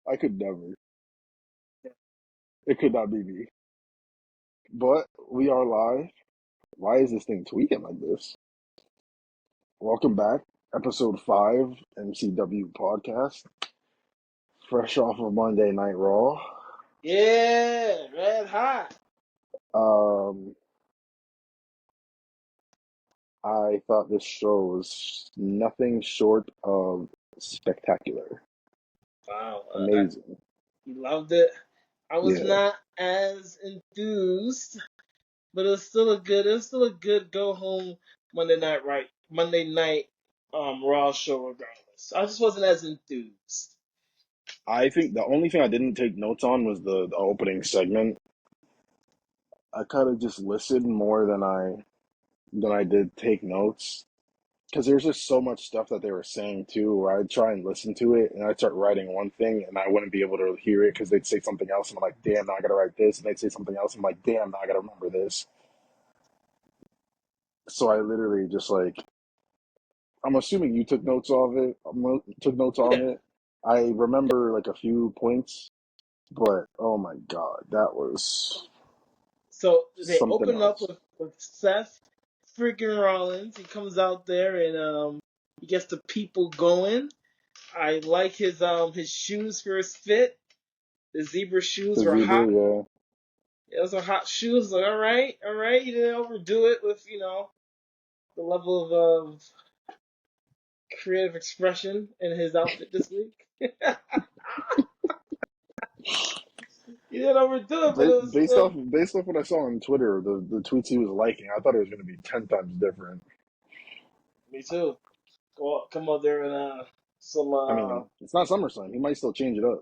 I could never. It could not be me. But we are live. Why is this thing tweaking like this? Welcome back, episode 5, MCW podcast. Fresh off of Monday Night Raw. Yeah, red hot. Um, I thought this show was nothing short of spectacular. Wow, Amazing. you loved it. I was Yeah. not as enthused, but it was still a good go home Monday night Raw show regardless. I just wasn't as enthused. I think the only thing I didn't take notes on was the opening segment. I kind of just listened more than I did take notes. Because there's just so much stuff that they were saying too, where I'd try and listen to it and I'd start writing one thing and I wouldn't be able to hear it because they'd say something else and I'm like, damn, now I gotta write this. And they'd say something else and I'm like, damn, now I gotta remember this. So I literally just like, I'm assuming you took notes of it, took notes on Yeah. it. I remember like a few points, but oh my God, that was So they something open up else. with Seth freaking Rollins. He comes out there and he gets the people going. I like his shoes for his fit. The zebra shoes The were zebra, hot. yeah. Those are hot shoes. Like, all right. You didn't overdo it with, the level of creative expression in his outfit this week. You didn't overdo it, but it was Based off still. based off what I saw on Twitter, the tweets he was liking, I thought it was going to be 10 times different. Me too. Come out there and some I mean, it's not SummerSlam. He might still change it up.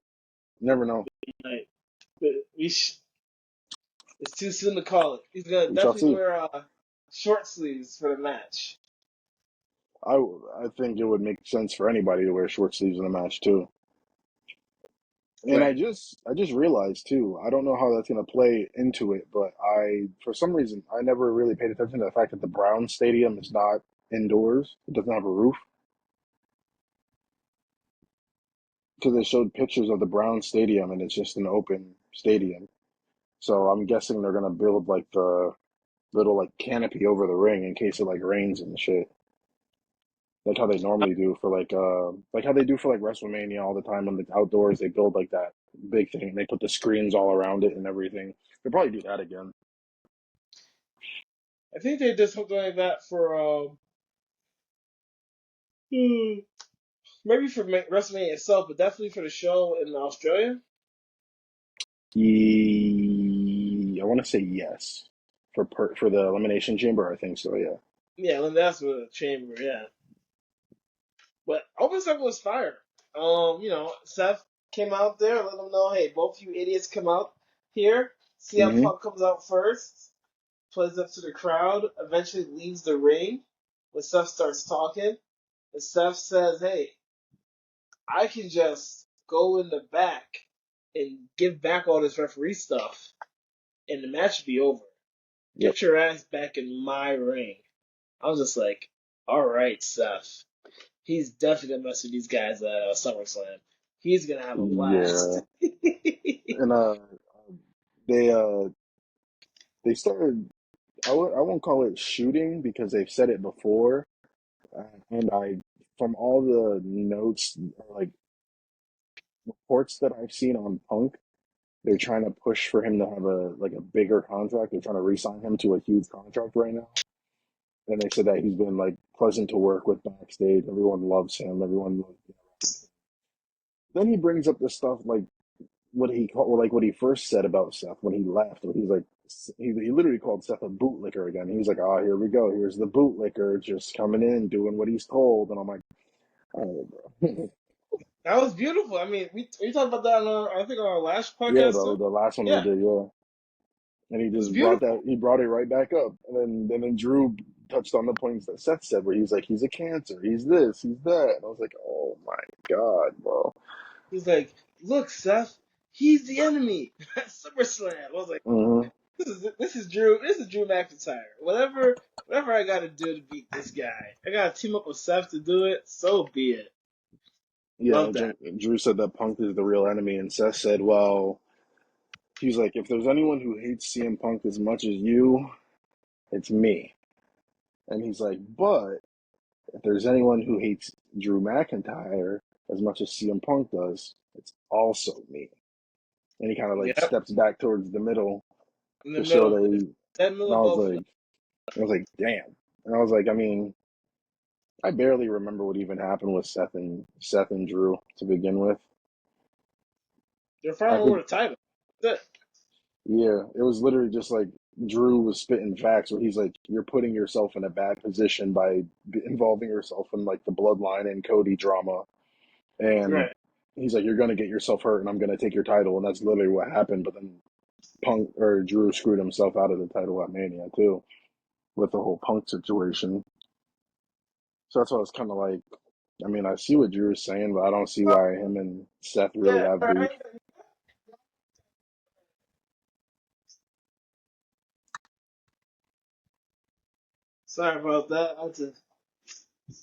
You never know. like, it's too soon to call it. He's gonna We shall definitely see. wear short sleeves for the match. I think it would make sense for anybody to wear short sleeves in a match too. And I Right. just realized too. I don't know how that's gonna play into it, but for some reason I never really paid attention to the fact that the Brown Stadium is not indoors. It doesn't have a roof because they showed pictures of the Brown Stadium and it's just an open stadium. So I'm guessing they're gonna build like the little like canopy over the ring in case it like rains and shit. Like how they normally do for like how they do for like WrestleMania all the time on the outdoors. They build like that big thing and they put the screens all around it and everything. They'll probably do that again. I think they did something like that for maybe for WrestleMania itself, but definitely for the show in Australia. I want to say yes for the Elimination Chamber. I think so. Yeah. Yeah, and that's with the chamber. Yeah. But Open Circle was fire. Seth came out there, let them know, hey, both you idiots come out here. CM Hmm. Punk comes out first, plays up to the crowd, eventually leaves the ring when Seth starts talking. And Seth says, hey, I can just go in the back and give back all this referee stuff, and the match will be over. Yep. Get your ass back in my ring. I was just like, all right, Seth. He's definitely gonna mess with these guys at SummerSlam. He's gonna have a blast. Yeah. And they uh they started. I won't call it shooting because they've said it before. And from all the notes, like reports that I've seen on Punk, they're trying to push for him to have a bigger contract. They're trying to re-sign him to a huge contract right now. And they said that he's been like pleasant to work with backstage. Everyone loves him. Everyone loves him. Then he brings up this stuff like what he first said about Seth when he left, where he's like he literally called Seth a bootlicker again. He was like, "Oh, here we go. Here's the bootlicker just coming in, doing what he's told." And I'm like, "Oh, bro." That was beautiful. I mean, we talked about that on I think on our last Yeah, podcast too. the last one we Yeah, did, yeah. And he it was just beautiful. he brought it right back up. And then Drew touched on the points that Seth said, where he's like, he's a cancer, he's this, he's that. And I was like, oh my God, bro. He's like, look, Seth, he's the enemy at SummerSlam. I was like, Hmm. this is Drew McIntyre. Whatever I got to do to beat this guy, I got to team up with Seth to do it. So be it. Yeah, Love that. Drew said that Punk is the real enemy, and Seth said, well, he's like, if there's anyone who hates CM Punk as much as you, it's me. And he's like, but if there's anyone who hates Drew McIntyre as much as CM Punk does, it's also me. And he kind of like Yep. steps back towards the middle In the to show middle. that It's he, dead middle and of both of them. I was like, damn. And I was like, I mean, I barely remember what even happened with Seth and Drew to begin with. They're I fighting over think, the title. That's it. yeah, it was literally just like Drew was spitting facts where he's like, you're putting yourself in a bad position by involving yourself in like the bloodline and Cody drama. And Right. he's like, you're going to get yourself hurt and I'm going to take your title. And that's literally what happened. But then Punk or Drew screwed himself out of the title at Mania too with the whole Punk situation. So that's why I was kind of like, I mean, I see what Drew's saying, but I don't see why him and Seth really Yeah, have all beef. right. Sorry about that. I had to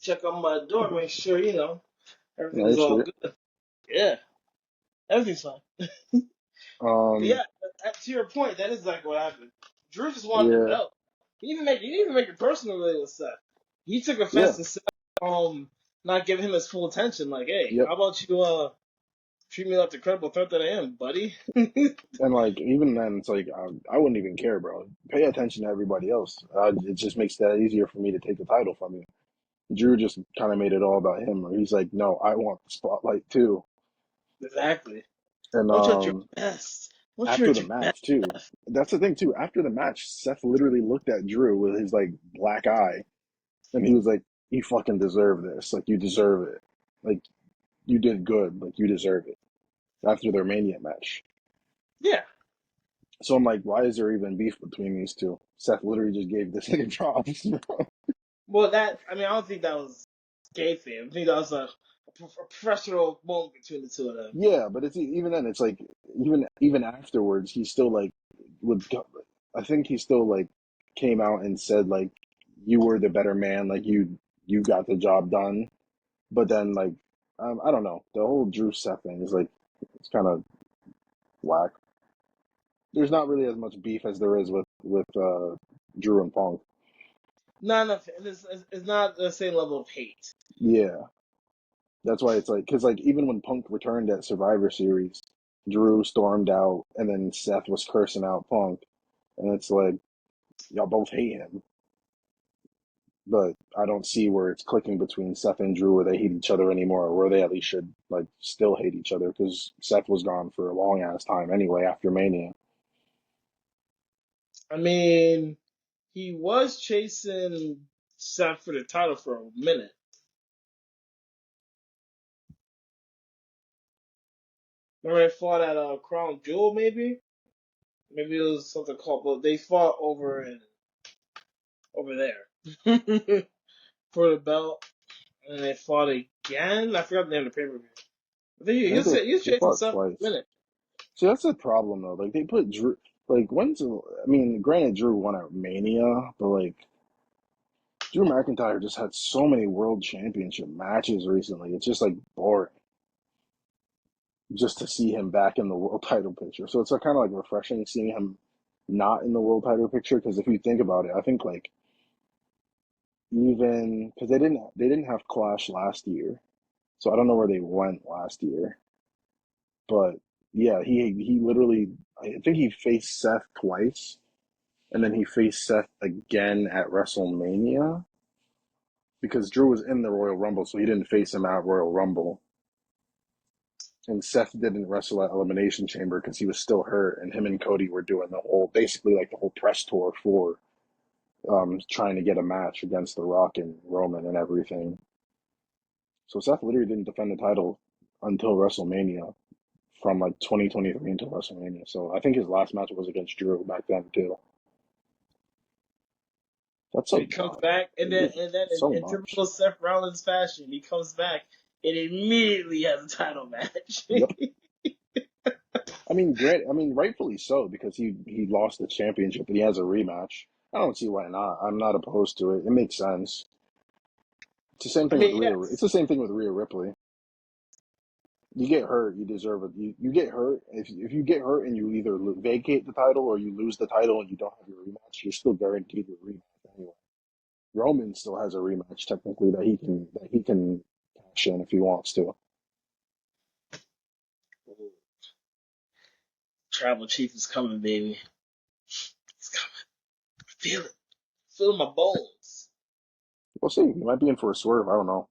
check on my door, make sure, No, you're everything's all straight. good. Yeah, everything's fine. But Um, yeah, to your point, that is exactly what happened. Drew just wanted the yeah, belt. He didn't even make it personal really with Seth. He took offense yeah, to Seth not giving him his full attention. Like, hey, yep. how about you treat me like the credible threat that I am, buddy? And like even then, it's like I wouldn't even care, bro. Pay attention to everybody else. It just makes that easier for me to take the title from you. Drew just kind of made it all about him. He's like, no, I want the spotlight too. Exactly. And Won't you at your best? Won't you after at the your best? match too, that's the thing too. After the match, Seth literally looked at Drew with his like black eye, and he was like, "You fucking deserve this. Like you deserve it. Like you did good. Like you deserve it." After their Mania match. Yeah. So I'm like, why is there even beef between these two? Seth literally just gave this nigga drops. Well, I don't think that was kayfabe. I think that was a professional moment between the two of them. Yeah, but it's even then, it's like even afterwards, he still like would. I think he still like came out and said like you were the better man, like you got the job done. But then like I don't know, the whole Drew Seth thing is like it's kind of whack. There's not really as much beef as there is with Drew and Punk. Not enough. It's not the same level of hate. Yeah, that's why it's like, because like even when Punk returned at Survivor Series, Drew stormed out, and then Seth was cursing out Punk, and it's like y'all both hate him, but I don't see where it's clicking between Seth and Drew where they hate each other anymore, or where they at least should like still hate each other because Seth was gone for a long ass time anyway after Mania. I mean, he was chasing Seth for the title for a minute. Remember they fought at Crown Jewel, maybe? Maybe it was something called, but they fought over there for the belt, and they fought again. I forgot the name of the pay per view. I think I think he was they chasing fought Seth for a twice. minute. See, that's the problem though. Like they put Drew, like when's I mean, granted Drew won at Mania, but like Drew McIntyre just had so many world championship matches recently. It's just like boring just to see him back in the world title picture. So it's kind of like refreshing seeing him not in the world title picture because if you think about it, I think like even because they didn't have Clash last year, so I don't know where they went last year, but yeah, he literally I think he faced Seth twice, and then he faced Seth again at WrestleMania because Drew was in the Royal Rumble, so he didn't face him at Royal Rumble. And Seth didn't wrestle at Elimination Chamber because he was still hurt, and him and Cody were doing the whole, basically like the whole press tour for trying to get a match against The Rock and Roman and everything. So Seth literally didn't defend the title until WrestleMania, from like 2023 until WrestleMania. So I think his last match was against Drew back then too. That's So a he comes lot. back, It's and then so in much. typical Seth Rollins fashion, he comes back and immediately has a title match. Yep. I mean, rightfully so because he lost the championship, but he has a rematch. I don't see why not. I'm not opposed to it. It makes sense. It's the same I thing with mean, Rhea. It's yes, the same thing with Rhea Ripley. You get hurt, you deserve it. You get hurt. If you get hurt and you either vacate the title or you lose the title and you don't have your rematch, you're still guaranteed your rematch anyway. Roman still has a rematch technically that he can cash in if he wants to. Ooh, Tribal Chief is coming, baby. It's coming. I feel it. Feel my bones. We'll see. He might be in for a swerve. I don't know.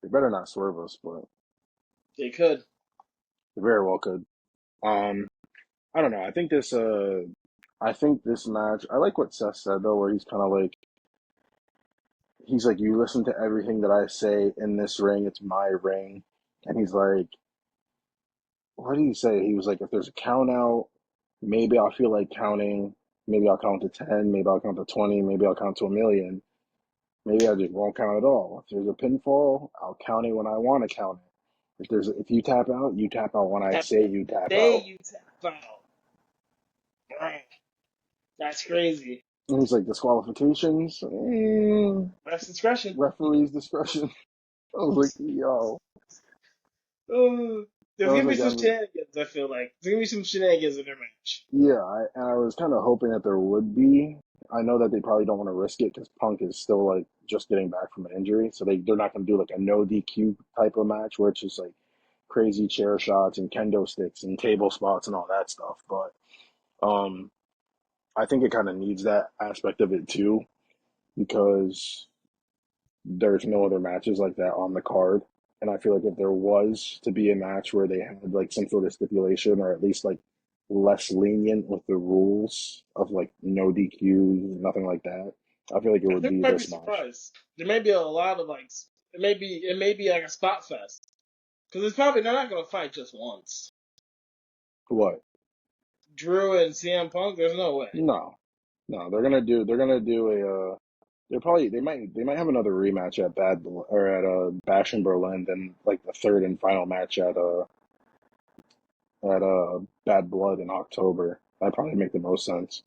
They better not swerve us, but They could. they very well could. Um, I don't know. I think this match. I like what Seth said though, where he's kind of like he's like, you listen to everything that I say in this ring. It's my ring, and he's like, what did he say? He was like, if there's a count out, maybe I'll feel like counting. Maybe I'll count to 10. Maybe I'll count to 20. Maybe I'll count to a million. Maybe I just won't count at all. If there's a pinfall, I'll count it when I want to count it. If you tap out, you tap out when I Tap say you tap day out. you tap out. Dang, that's crazy. And he's like, disqualifications, That's discretion. referee's discretion. I was like, yo. Oh, I there's was gonna be like, some shenanigans. I feel like there's gonna be some shenanigans in their match. yeah, and I was kind of hoping that there would be. I know that they probably don't want to risk it because Punk is still like just getting back from an injury, so they're not going to do like a no DQ type of match where it's just like crazy chair shots and kendo sticks and table spots and all that stuff. But um, I think it kind of needs that aspect of it too because there's no other matches like that on the card. And I feel like if there was to be a match where they had like some sort of stipulation or at least like less lenient with the rules of like no DQs, nothing like that, I feel like it I would think be I might be this match. surprised. There may be a lot of like it may be like a spot fest because it's probably they're not gonna fight just once. What? Drew and CM Punk, there's no way. No, no, they're gonna do a they might have another rematch at or at Bash in Berlin, then like the third and final match at Bad Blood in October. That'd probably make the most sense.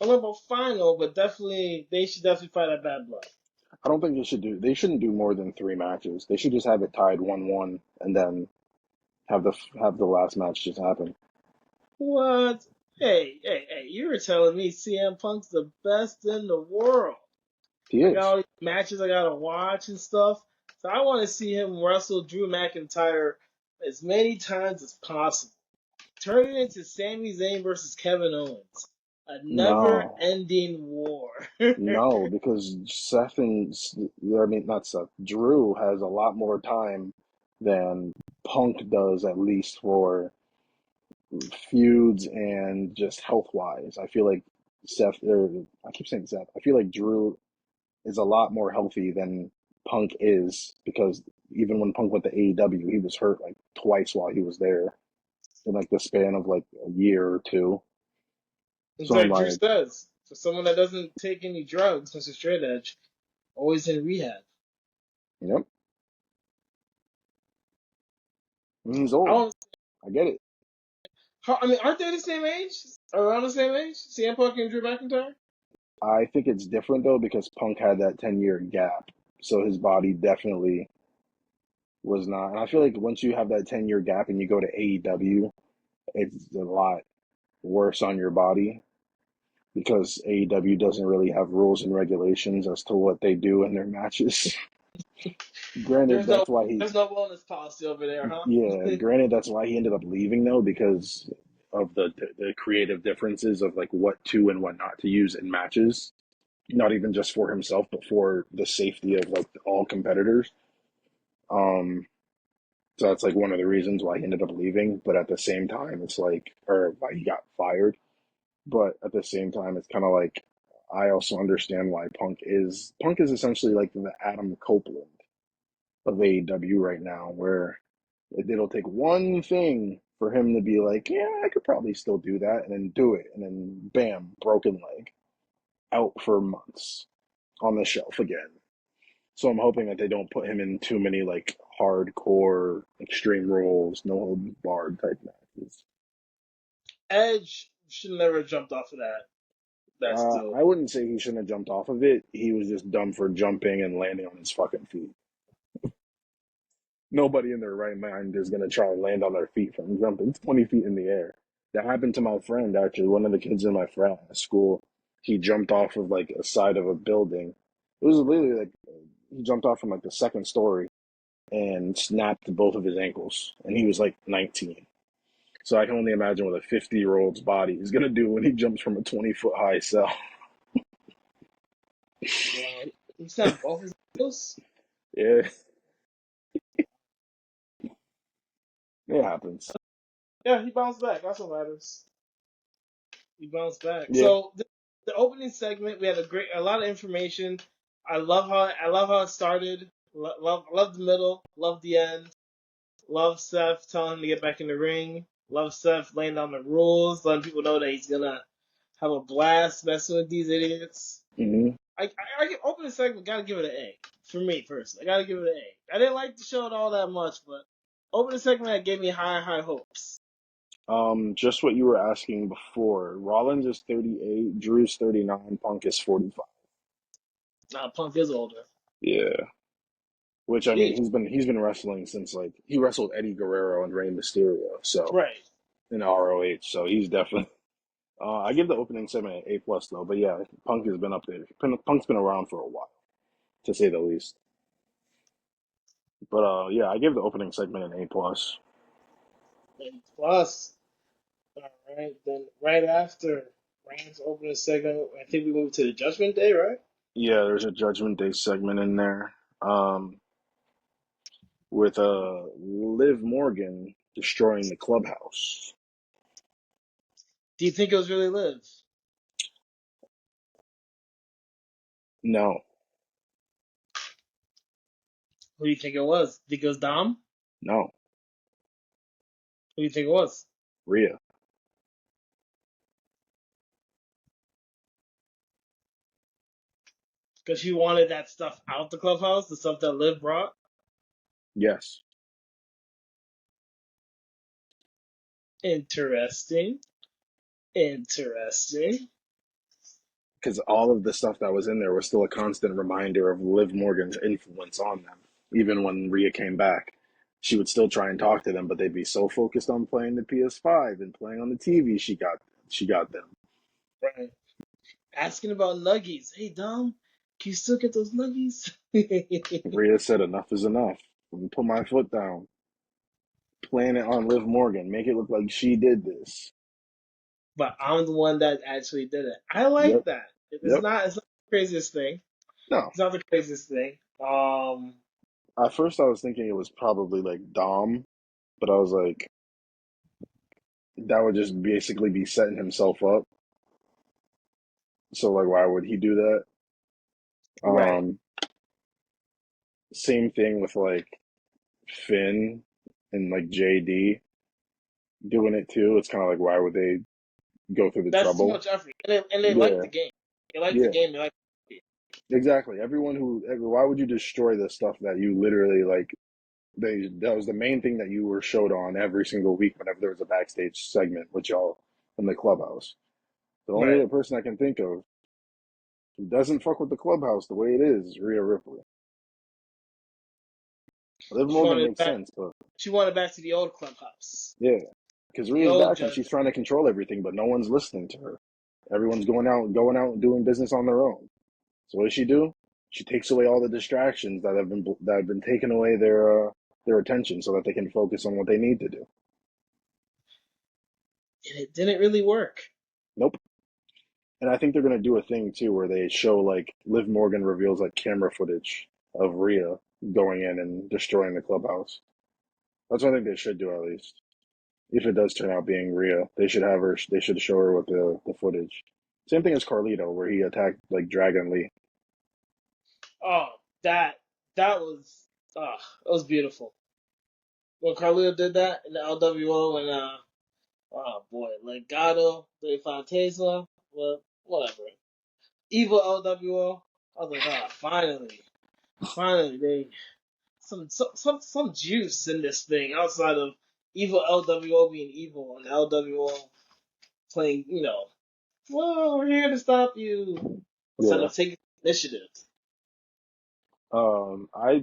I don't know about final, but definitely they should definitely fight at Bad Blood. I don't think they shouldn't do more than three matches. They should just have it tied 1-1 and then have the last match just happen. What? Hey! You were telling me CM Punk's the best in the world. He I got is. all these matches I gotta watch and stuff. So I want to see him wrestle Drew McIntyre as many times as possible. Turn it into Sami Zayn versus Kevin Owens. A No. never-ending war. No, because I mean, not Seth, Drew has a lot more time than Punk does, at least for feuds and just health wise. I feel like I keep saying Seth, I feel like Drew is a lot more healthy than Punk is because even when Punk went to AEW, he was hurt like twice while he was there in like the span of like a year or two. It's So I'm like Drew like, says, for someone that doesn't take any drugs, Mr. Straight Edge, always in rehab. yep, he's I old. don't. I get it. I mean, aren't they the same age? Around the same age? CM Punk and Drew McIntyre? I think it's different though because Punk had that 10-year gap. So his body definitely was not. And I feel like once you have that 10-year gap and you go to AEW, it's a lot worse on your body because AEW doesn't really have rules and regulations as to what they do in their matches. Granted, There's no that's why he, there's no wellness policy over there, huh? yeah, granted, that's why he ended up leaving though, because of the creative differences of like what to and what not to use in matches. Not even just for himself, but for the safety of like all competitors. Um, so that's like one of the reasons why he ended up leaving. But at the same time, it's like, or why he got fired. But at the same time, it's kind of like I also understand why Punk is essentially like the Adam Copeland of AEW right now, where it'll take one thing for him to be like, yeah, I could probably still do that, and then do it, and then bam, broken leg, out for months on the shelf again. So I'm hoping that they don't put him in too many like hardcore extreme rules, no holds barred type matches. Edge should never have jumped off of that. That's dope. I wouldn't say he shouldn't have jumped off of it. He was just dumb for jumping and landing on his fucking feet. Nobody in their right mind is gonna try and land on their feet from jumping 20 feet in the air. That happened to my friend actually. One of the kids in my frat school, he jumped off of like a side of a building. It was literally like he jumped off from like the second story and snapped both of his ankles, and he was like 19. So I can only imagine what a 50-year-old's body is gonna do when he jumps from a 20-foot high cell. Wow. He snapped both his ankles? Yeah, it happens. Yeah, he bounced back. That's what matters. He bounced back. Yeah. So the opening segment, we had a lot of information. I love how it started. Love the middle. Love the end. Love Seth telling him to get back in the ring. Love Seth laying down the rules, letting people know that he's gonna have a blast messing with these idiots. Hmm. I give opening segment, gotta give it an A for me personally. I gotta give it an A. I didn't like the show all that much, but opening segment gave me high hopes. Just what you were asking before. Rollins is 38, Drew's 39, Punk is 45. Now Punk is older. Yeah. Which I mean, Jeez. he's been wrestling since like he wrestled Eddie Guerrero and Rey Mysterio, so Right. in ROH. So he's definitely. I give the opening segment an A plus though, but yeah, Punk has been up there. Punk's been around for a while, to say the least. But yeah, I give the opening segment an A plus. And plus, all right, then right after Ryan's opening segment, I think we moved to the Judgment Day, right? Yeah, there's a Judgment Day segment in there. With Liv Morgan destroying the clubhouse. Do you think it was really Liv? No, Who do you think it was? Think it was Dom? no, Who do you think it was? Rhea. Because she wanted that stuff out the clubhouse, the stuff that Liv brought. Yes, Interesting. Interesting. because all of the stuff that was in there was still a constant reminder of Liv Morgan's influence on them. Even when Rhea came back, she would still try and talk to them, but they'd be so focused on playing the PS5 and playing on the TV. She got them. Right. Asking about nuggies. Hey, Dom, can you still get those nuggies? Rhea said, "Enough is enough. Let me put my foot down. Playing it on Liv Morgan. Make it look like she did this." But I'm the one that actually did it. I like Yep. that. Yep. It's not the craziest thing. No. It's not the craziest thing. At first, I was thinking it was probably like Dom, but I was like, that would just basically be setting himself up. So, like, why would he do that? right. Um, Same thing with like Finn and like JD doing it too. It's kind of like, why would they go through the That's too trouble? much effort. And they like Yeah, the game. They like the yeah, game. They like the exactly. Why would you destroy the stuff that you literally like? That was the main thing that you were showed on every single week whenever there was a backstage segment with y'all in the clubhouse. The only right. other person I can think of who doesn't fuck with the clubhouse the way it is Rhea Ripley. Liv She Morgan wanted makes back. sense, but She wanted back to the old clubhouse, yeah, because the Rhea's old back and judge. she's trying to control everything, but no one's listening to her. Everyone's going out and doing business on their own. So what does she do? She takes away all the distractions that have been taking away their attention, so that they can focus on what they need to do. And it didn't really work. Nope. And I think they're gonna do a thing too where they show like Liv Morgan reveals like camera footage of Rhea going in and destroying the clubhouse. That's what I think they should do at least. If it does turn out being Rhea, they should have her. They should show her with the footage. Same thing as Carlito, where he attacked like Dragon Lee. Oh, that that was that was beautiful. When Carlito did that in the LWO and oh boy, Legado de Fantasma, well, whatever. Evil LWO. I was like, finally, they some juice in this thing outside of evil LWO being evil and LWO playing, Whoa, we're here to stop you. Instead Yeah. of taking initiative. I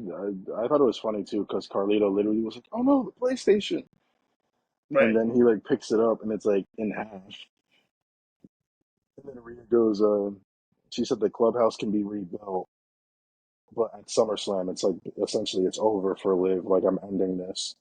thought it was funny too because Carlito literally was like, "Oh no, the PlayStation," and Right. then he like picks it up and it's like in half, and then Rhea goes, she said the clubhouse can be rebuilt, but at SummerSlam, it's like essentially it's over for Liv. Like I'm ending this.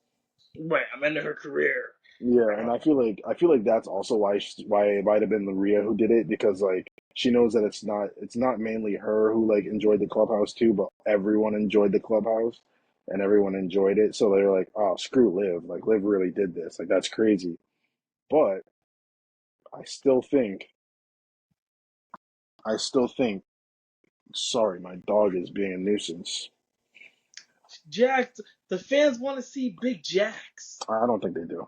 Right. I'm ending her career. Yeah, and I feel like that's also why it might have been Rhea who did it because like she knows that it's not mainly her who like enjoyed the clubhouse too, but everyone enjoyed the clubhouse and everyone enjoyed it. So they're like, oh screw Liv, like Liv really did this, like that's crazy. But I still think I still think sorry, my dog is being a nuisance. Jax, the fans want to see Big Jax. I don't think they do.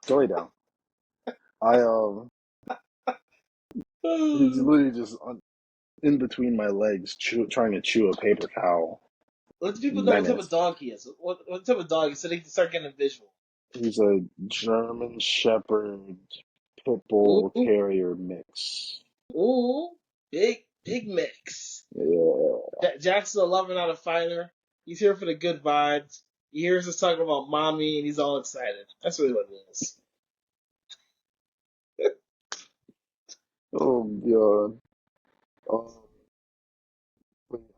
Go lay down. I he's literally just in between my legs, trying to chew a paper towel. Let the people know what type of Menace. dog he is. What type of dog he is so they can start getting a visual. He's a German Shepherd Pit Bull Ooh, Terrier mix. ooh, big mix. Yeah. Jack's a lover, not a fighter. He's here for the good vibes. He hears us talking about mommy, and he's all excited. That's really what it is. Oh god. Um,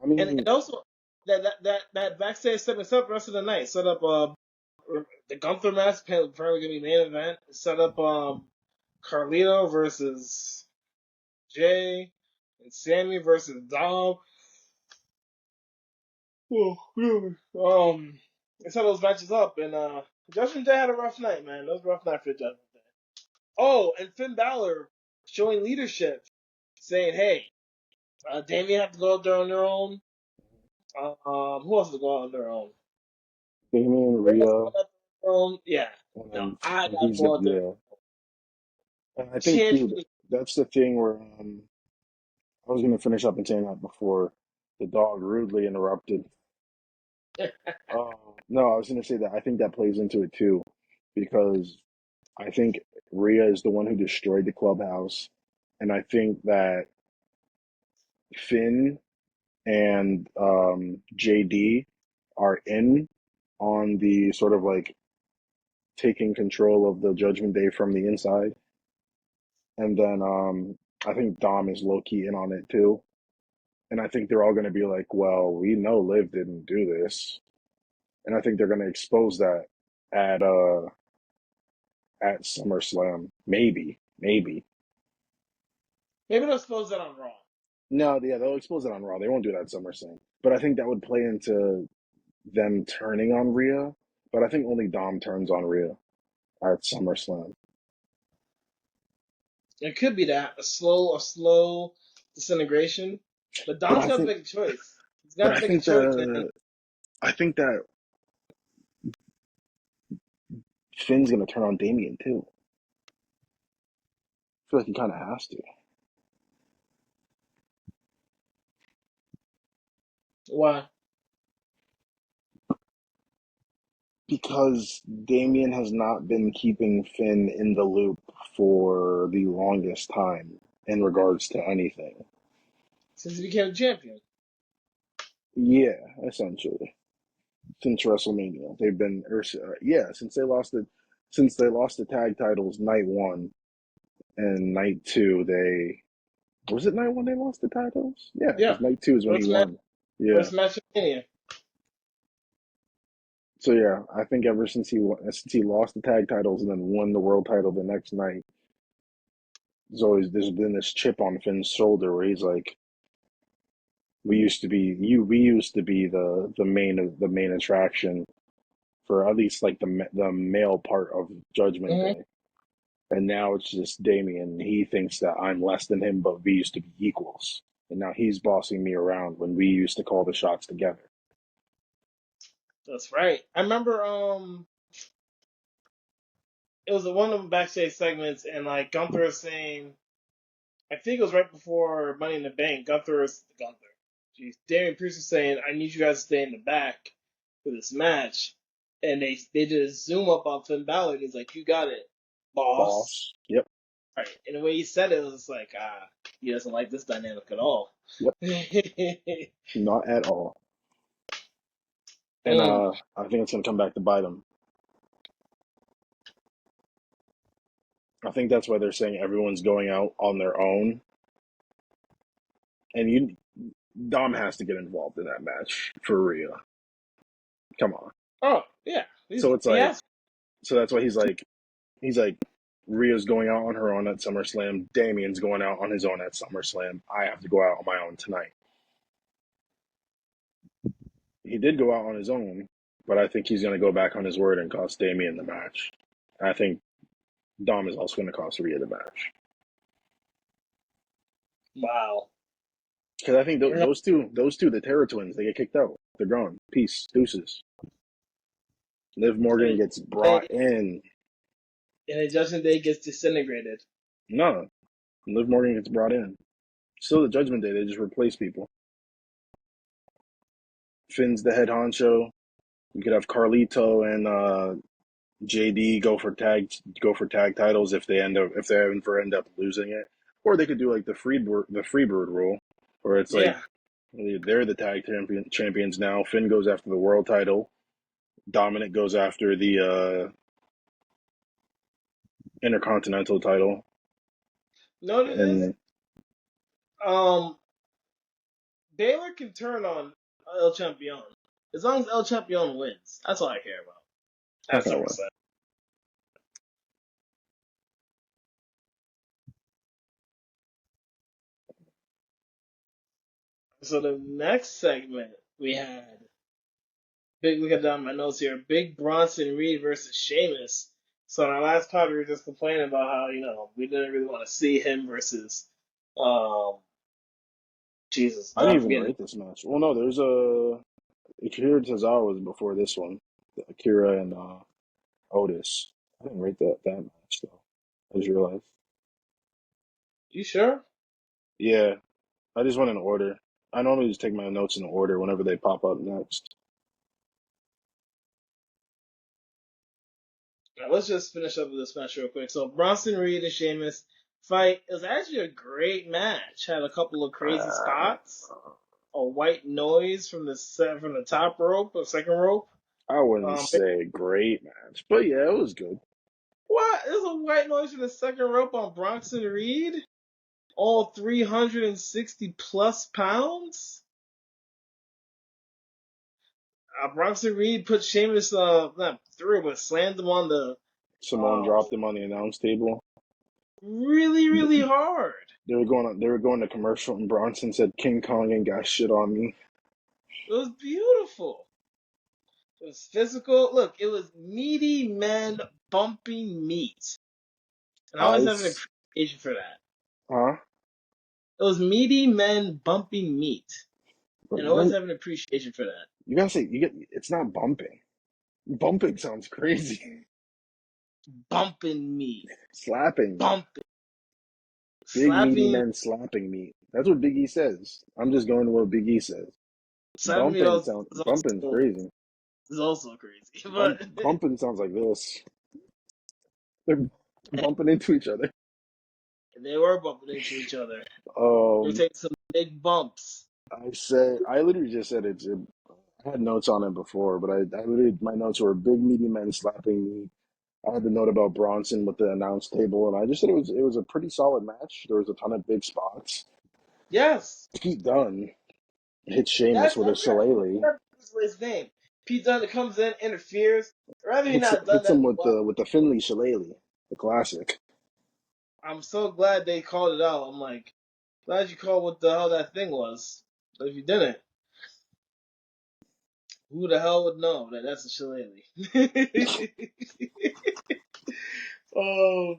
I And mean, also that backstage segment set up the rest of the night. Set up the Gunther match, apparently gonna be main event. Set up Carlito versus Jay, and Sammy versus Dom. They set those matches up, and Judgment Day had a rough night, man. That was a rough night for Judgment Day. Oh, and Finn Balor showing leadership, saying, "Hey, Damien have to go out there on their own. Who else to go out on their own? Damian, Who else to Rhea, go out on their own? Yeah, no, and I and gotta he's go gonna out there. yeah. And I think too Champion. that's the thing where I was gonna finish up and saying that before the dog rudely interrupted. No, I was gonna say that I think that plays into it too, because I think Rhea is the one who destroyed the clubhouse, and I think that Finn and JD are in on the sort of like taking control of the Judgment Day from the inside, and then I think Dom is low key in on it too, and I think they're all gonna be like, well, we know Liv didn't do this, and I think they're gonna expose that at uh at SummerSlam, maybe. Maybe they'll expose that on Raw. No, yeah, they'll expose it on Raw. They won't do that at SummerSlam. But I think that would play into them turning on Rhea. But I think only Dom turns on Rhea at SummerSlam. It could be that a slow disintegration, but But Dom's I got to think, make a choice. He's but got to I make a think choice, man. that I think that Finn's gonna turn on Damien too. I feel like he kind of has to Why? because Damien has not been keeping Finn in the loop for the longest time in regards to anything. Since he became a champion. Yeah, essentially. Since WrestleMania. They've been, yeah, since they lost the tag titles night one and night two. Was it night one they lost the titles? Yeah, Yeah. because night two is when he First match, won. Yeah. first match of Mania. So yeah, I think ever since he lost the tag titles and then won the world title the next night, there's been this chip on Finn's shoulder where he's like, we used to be the main attraction for at least like the male part of Judgment Mm-hmm. Day. And now it's just Damien. He thinks that I'm less than him, but we used to be equals. And now he's bossing me around when we used to call the shots together. That's right. I remember it was one of the backstage segments, and like Gunther was saying, I think it was right before Money in the Bank. Gunther. Jeez, Damian Priest was saying, "I need you guys to stay in the back for this match," and they did a zoom up on Finn Balor. And he's like, "You got it, boss." Boss. Yep. Right. And the way he said it was like, he doesn't like this dynamic at all. Yep, mm. not at all. And I think it's gonna come back to bite him. I think that's why they're saying everyone's going out on their own, and Dom has to get involved in that match for Rhea. Come on. Oh, yeah. So it's He like, has. so that's why he's like, Rhea's going out on her own at SummerSlam. Damien's going out on his own at SummerSlam. I have to go out on my own tonight. He did go out on his own, but I think he's going to go back on his word and cost Damien the match. And I think Dom is also going to cost Rhea the match. Wow. Because I think You know, those two, the Terror Twins, they get kicked out. They're gone. Peace, deuces. Liv Morgan and, gets brought in. and the Judgment Day gets disintegrated. No, Liv Morgan gets brought in. Still the Judgment Day. They just replace people. Finn's the head honcho. You could have Carlito and JD go for tag titles if they ever end up losing it, or they could do like the Freebird rule, where it's like Yeah. they're the champions now. Finn goes after the world title. Dominic goes after the Intercontinental title, No, it is. and Um, Baylor can turn on El Champion as long as El Champion wins. That's all I care about. it's not At gonna win. SummerSlam. So the next segment we had big. Look at down my notes here. Big Bronson Reed versus Sheamus. So in our last pod, we were just complaining about how we didn't really want to see him versus um Jesus. I Now didn't I'm even forgetting. rate this match. Well, no, there's Akira Tozawa was before this one. Akira and Otis. I didn't rate that match though. I just realized. You sure? Yeah, I just went in order. I normally just take my notes in order whenever they pop up next. Now, let's just finish up with this match real quick. So Bronson Reed and Sheamus fight. It was actually a great match. Had a couple of crazy Uh, spots. A white noise from the top rope or second rope. I wouldn't Um, say great match, but yeah, it was good. what? There's a white noise from the second rope on Bronson Reed. All 360 plus pounds. Bronson Reed put Sheamus not through, but slammed him on the Simone uh dropped him on the announce table. really really hard. They were going to commercial, and Bronson said, "King Kong ain't got shit on me." It was beautiful. It was physical. Look, it was meaty men bumping meat, and I always have an It's appreciation for that. huh? It was meaty men bumping meat, and I always When have an appreciation for that. you gotta say you get it's not bumping. Bumping sounds crazy. Bumping meat, Slapping me. bumping, Big meaty slapping, men slapping me. That's what Big E says. I'm just going to what Big E says. slapping meat Bumping's crazy. is also crazy, but Bumping sounds like this. They're bumping into each other. they were bumping into each other. They were Um, taking some big bumps. I literally just said I had notes on it before, but I literally, my notes were big meaty men slapping me. I had the note about Bronson with the announce table, and I just said it was a pretty solid match. There was a ton of big spots. Yes, Pete Dunne hit Sheamus with a I shillelagh. forgot his name. Pete Dunne comes in, interferes. Rather he not done Hits that. him with the Finley shillelagh, the classic. I'm so glad they called it out. I'm like, glad you called what the hell that thing was. But if you didn't, who the hell would know that that's a shillelagh? Oh,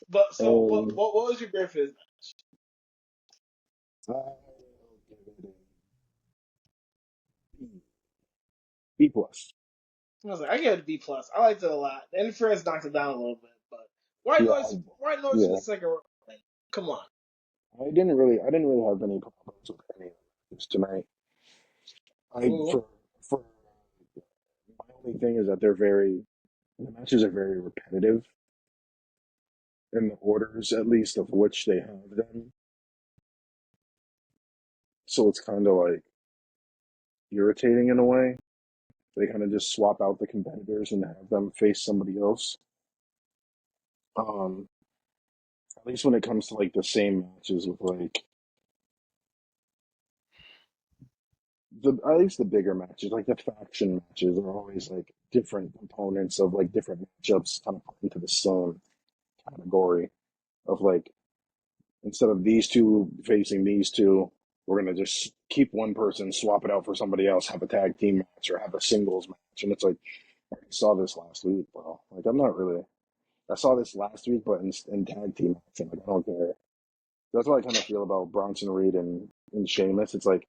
but so And what was your grade for this? I'll give it a B, B plus. I was like, I give it a B plus. I liked it a lot. The interference knocked it down a little bit, but Yeah, white noise in the yeah. second round. Come on. I didn't really have any problems with any of this tonight. I Ooh. for my only thing is that the matches are very repetitive, in the orders, at least of which they have them. So it's kind of like irritating in a way. They kind of just swap out the competitors and have them face somebody else. Um, at least when it comes to like the same matches with like the at least the bigger matches, like the faction matches, are always like different components of like different matchups, kind of put into the same category of like instead of these two facing these two, we're gonna just keep one person, swap it out for somebody else, have a tag team match or have a singles match, and it's like I saw this last week, bro. Like I'm not really. I saw this last week, but in tag team action, like I don't care. That's what I kind of feel about Bronson Reed and Sheamus. It's like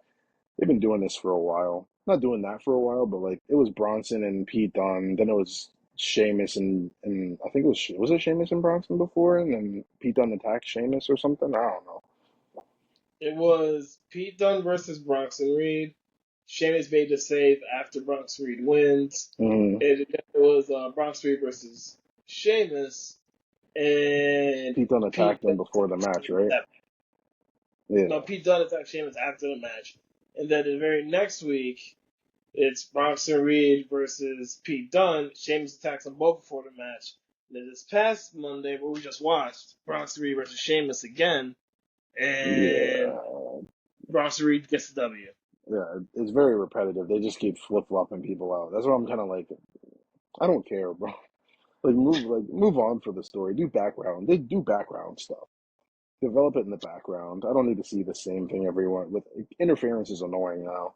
they've been doing this for a while. Not doing that for a while, but like it was Bronson and Pete Dunne. Then it was Sheamus and I think was it Sheamus and Bronson before, and then Pete Dunne attacked Sheamus or something. I don't know. It was Pete Dunne versus Bronson Reed. Sheamus made the save after Bronson Reed wins. Mm, It was Bronson Reed versus Sheamus, and Pete Dunne Pete attacked him Dunne before the match, right? attacked no, Yeah, Pete Dunne attacked Sheamus after the match. And then the very next week, it's Bronson Reed versus Pete Dunne. Sheamus attacks them both before the match. And then this past Monday, what we just watched, Bronson Reed versus Sheamus again, and yeah, Bronson Reed gets the W. yeah. It's very repetitive. They just keep flip flopping people out. That's what I'm kind of like. I don't care, bro. Like move on for the story. Do background. They do background stuff. Develop it in the background. I don't need to see the same thing everyone with interference is annoying now.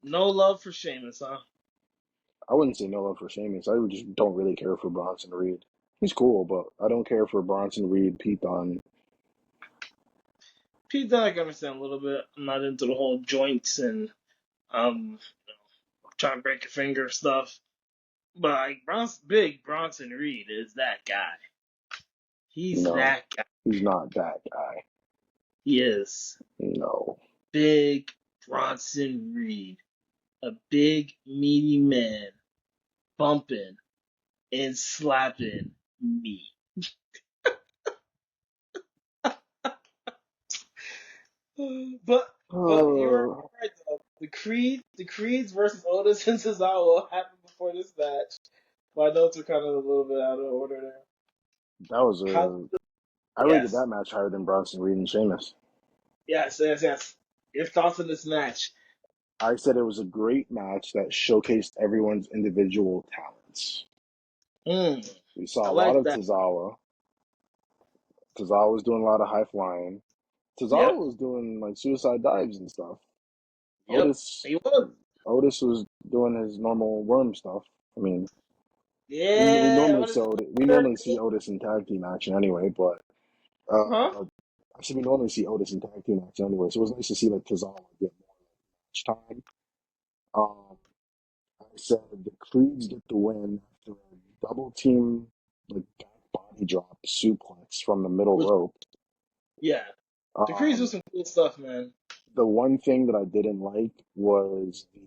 No love for Sheamus, huh? I wouldn't say no love for Sheamus. I would just don't really care for Bronson Reed. He's cool, but I don't care for Bronson Reed, Pete Dunne. Pete Dunne I can understand a little bit. I'm not into the whole joints and um trying to break your finger stuff. But like Big Bronson Reed is that guy. He's No, that guy. he's not that guy. He is. No. Big Bronson Reed. A big meaty man bumping and slapping me. But you're Uh, right though. The Creeds versus Otis and Cesaro happened before this match. My notes are kind of a little bit out of order there. that was How? a. I rated Yes, that match higher than Bronson Reed and Sheamus. yes. Your thoughts on this match? I said it was a great match that showcased everyone's individual talents. Hmm. We saw I a lot like of that. Tozawa. Tozawa was doing a lot of high flying. Tozawa Yep. was doing like suicide dives and stuff. Yep. Otis He was. Otis was doing his normal worm stuff. I mean, we Yeah. normally What is it? we normally see Otis in tag team action anyway, but Huh? actually we normally see Otis in tag team action anyway. So it was nice to see like Tozawa get more match time. Um, I said the Creeds get the win after a double team like back body drop suplex from the middle Was rope. yeah. The Creeds do Um, some cool stuff, man. the one thing that I didn't like was the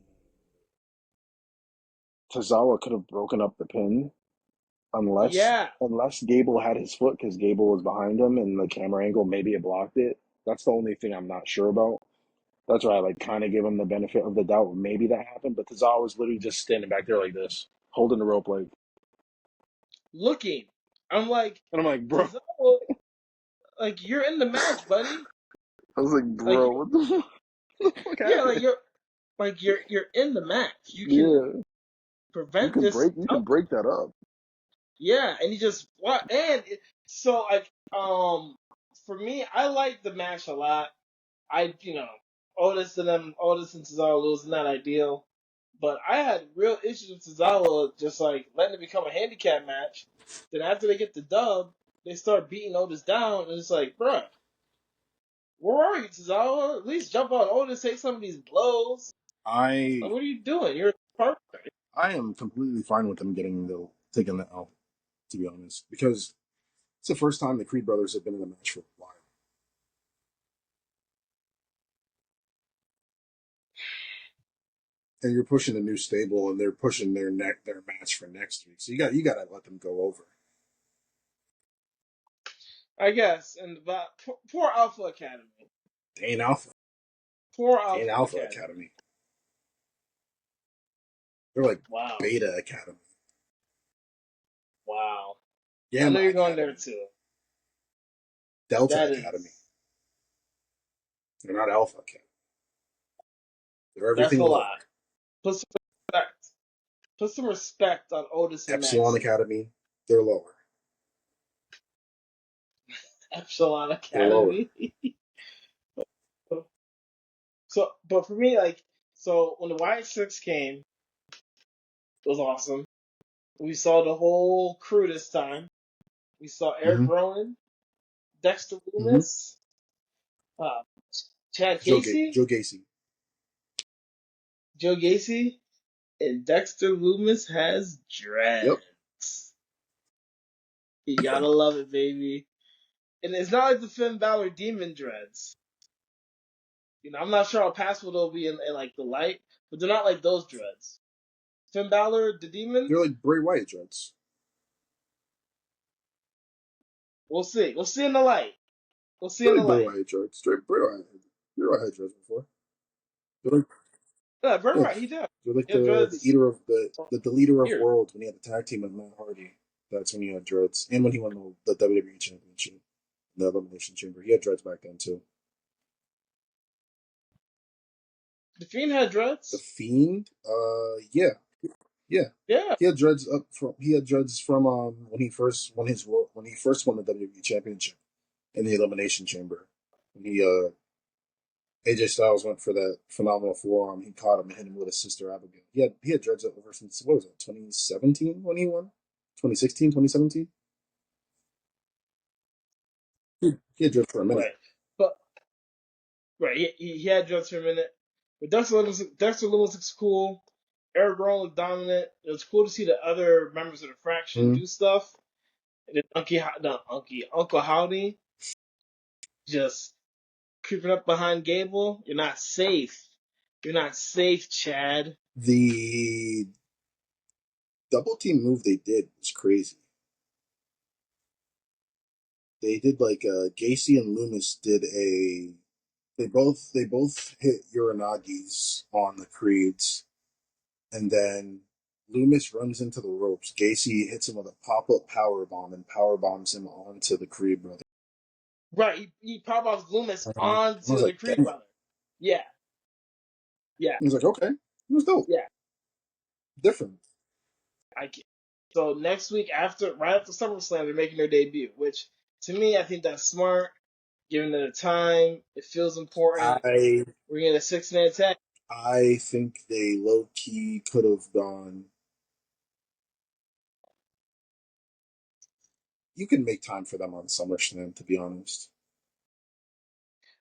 Tozawa could have broken up the pin unless Yeah. Gable had his foot because Gable was behind him and the camera angle maybe it blocked it. That's the only thing I'm not sure about. That's why I like kind of give him the benefit of the doubt. Maybe that happened, but Tozawa was literally just standing back there like this, holding the rope like, Looking. I'm like, and I'm like, bro. Cesaro, like you're in the match, buddy. I was like, Like bro, what the fuck yeah, happened? you're in the match. You can Yeah, prevent this you can outcome. break that up. Yeah, and he just what so like for me, I like the match a lot. Otis and Cesaro losing not ideal, but I had real issues with Cesaro just like letting it become a handicap match. Then after they get the dub, they start beating Otis down, and it's like, bruh, where are you, Cesaro? At least jump on Otis, take some of these blows. Like, I what are you doing? You're perfect. I am completely fine with them getting taking the L, to be honest, because it's the first time the Creed brothers have been in a match for a while, and you're pushing a new stable, and they're pushing their match for next week. So you got to let them go over. I guess. And but poor Alpha Academy. They ain't Alpha. Poor They ain't Alpha Alpha Academy. Academy. They're like Wow. Beta Academy. Wow. I know Gamma you're going there Academy. too. Delta That Academy. is They're not Alpha Academy. They're that's everything a lower. lot. Put some respect. Put some respect on Otis and Epsilon Maxie. Academy. They're lower. Epsilon They're lower. Academy. So, but for me, like, so when the Y6 came, it was awesome. We saw the whole crew this time. We saw Eric Mm-hmm. Rowan, Dexter Mm-hmm. Loomis, uh, Chad Casey, Joe Gacy. Joe Gacy, and Dexter Loomis has Yep. dreads. You gotta love it, baby. And it's not like the Finn Balor demon dreads. I'm not sure how passable they'll be in like the light, but they're not like those dreads. Finn Balor, the demon, They're like Bray Wyatt dreads. we'll see. We'll see in the light. We'll see They're in the like Bray light. Wyatt dreads. Straight Bray Wyatt. Bray Wyatt had dreads before. They're like, Yeah, Bray yeah, Wyatt, he did. they're like He had the dreads eater of the leader of here. worlds when he had the tag team with Matt Hardy. That's when he had dreads, and when he won the WWE Championship, the Elimination Chamber, he had dreads back then too. The Fiend had The dreads. Fiend, yeah, Yeah. he had dreads from when he first won the WWE Championship in the Elimination Chamber. When he AJ Styles went for that phenomenal forearm. He caught him and hit him with his sister Abigail. He had dreads over since, what was it, 2017 when he won? 2016, 2017? He had dreads for a minute. Right. But right, he had dreads for a minute. But Dexter Lewis looks cool. Eric Rowan looked dominant. It was cool to see the other members of the faction Mm-hmm. do stuff. And then Uncle Howdy just creeping up behind Gable. You're not safe. You're not safe, Chad. The double team move they did was crazy. They did like Gacy and Loomis did a they both hit Uranagi's on the Creeds, and then Loomis runs into the ropes. Gacy hits him with a pop up power bomb and power bombs him onto the Creed brother. Right, he powerbombs Loomis I was onto the like, Creed damn. brother. Yeah, yeah, He was like, okay, it was dope, yeah. different. I can So next week, right after SummerSlam, they're making their debut. Which to me, I think that's smart. Given the time, it feels important. I We're getting a 6-man tag. I think they low key could have gone. You can make time for them on SummerSlam, to be honest.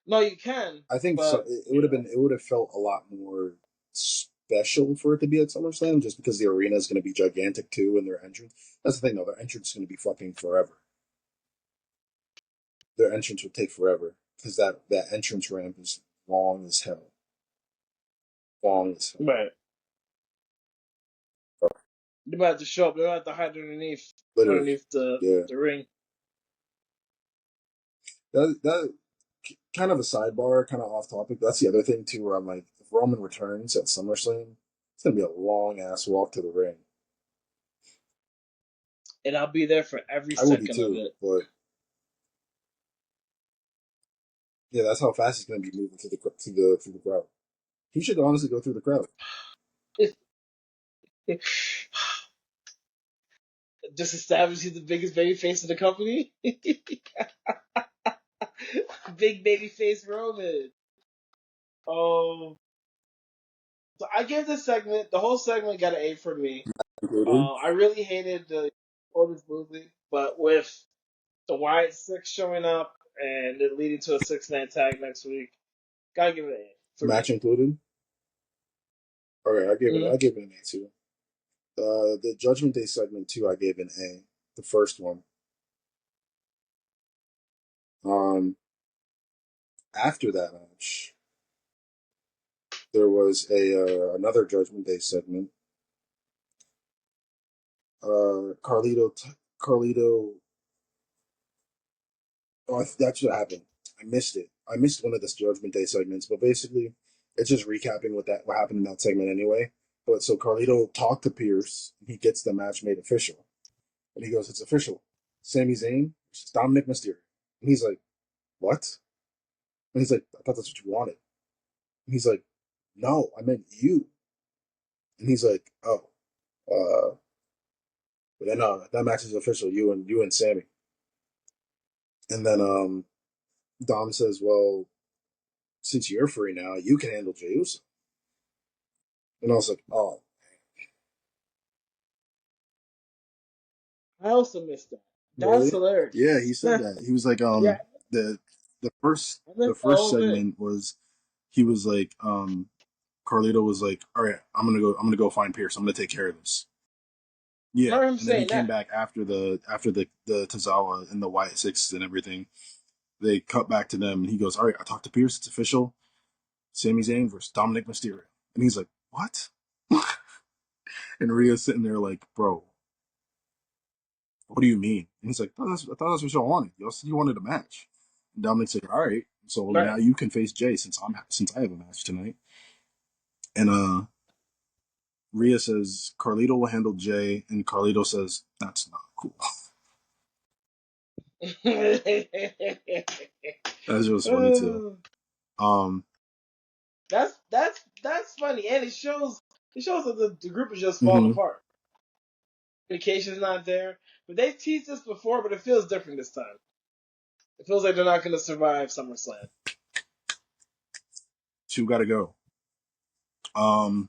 No, you can, I think so. but It would have been. It would have felt a lot more special for it to be at SummerSlam, just because the arena is going to be gigantic too, and their entrance. That's the thing, though. Their entrance is going to be fucking forever. Their entrance would take forever because that entrance ramp is long as hell. Long as hell. right. They might have to show up. They might have to hide Literally, underneath the yeah. the ring. That kind of a sidebar, kind of off topic. That's the other thing too, where I'm like, if Roman returns at SummerSlam, it's gonna be a long ass walk to the ring. And I'll be there for every I will be second of too, it. but yeah, that's how fast he's gonna be moving through the crowd. He should honestly go through the crowd. Just establish he's the biggest baby face in the company. Big baby face Roman. Um, so I give this segment, the whole segment got an A for me. Included. I really hated the Otis losing, but with the Wyatt Six showing up and it leading to a 6-man tag next week, gotta give it an A for Match me. included. Okay, I Mm-hmm. gave it an A too. The Judgment Day segment too, I gave an A. The first one. Um, After that match, there was a another Judgment Day segment. Carlito Oh, that's what happened. I missed it. I missed one of the Judgment Day segments, but basically, it's just recapping what happened in that segment anyway. But so Carlito talked to Pierce, and he gets the match made official, and he goes, "It's official. Sami Zayn versus Dominic Mysterio." And he's like, "What?" And he's like, "I thought that's what you wanted." And he's like, "No, I meant you." And he's like, "Oh, but then that match is official. You and Sammy." And then Dom says, "Well, since you're free now, you can handle Jey Uso." And I was like, "Oh, I also missed that. That's really?" Yeah, he hilarious. said that. He was like, Yeah, the the first I the missed the first whole thing. segment was he was like, Carlito was like, "All right, I'm gonna go find Pierce. I'm gonna take care of this." I Yeah, remember him and then he saying came that. back after the Tozawa and the Wyatt Sixes and everything. They cut back to them, and he goes, "All right, I talked to Pierce. It's official. Sami Zayn versus Dominic Mysterio." And he's like, "What?" And Rhea's sitting there like, "Bro, what do you mean?" And he's like, I thought that's what y'all wanted. Y'all said you wanted a match." And Dominic's like, "All right, so Right. now you can face Jay since I have a match tonight." And Rhea says Carlito will handle Jay, and Carlito says that's not cool. That's just funny too. Um, that's funny, and it shows that the group is just falling mhm. apart. Communication's not there, but they've teased this before, but it feels different this time. It feels like they're not going to survive SummerSlam. Two got to go. Um,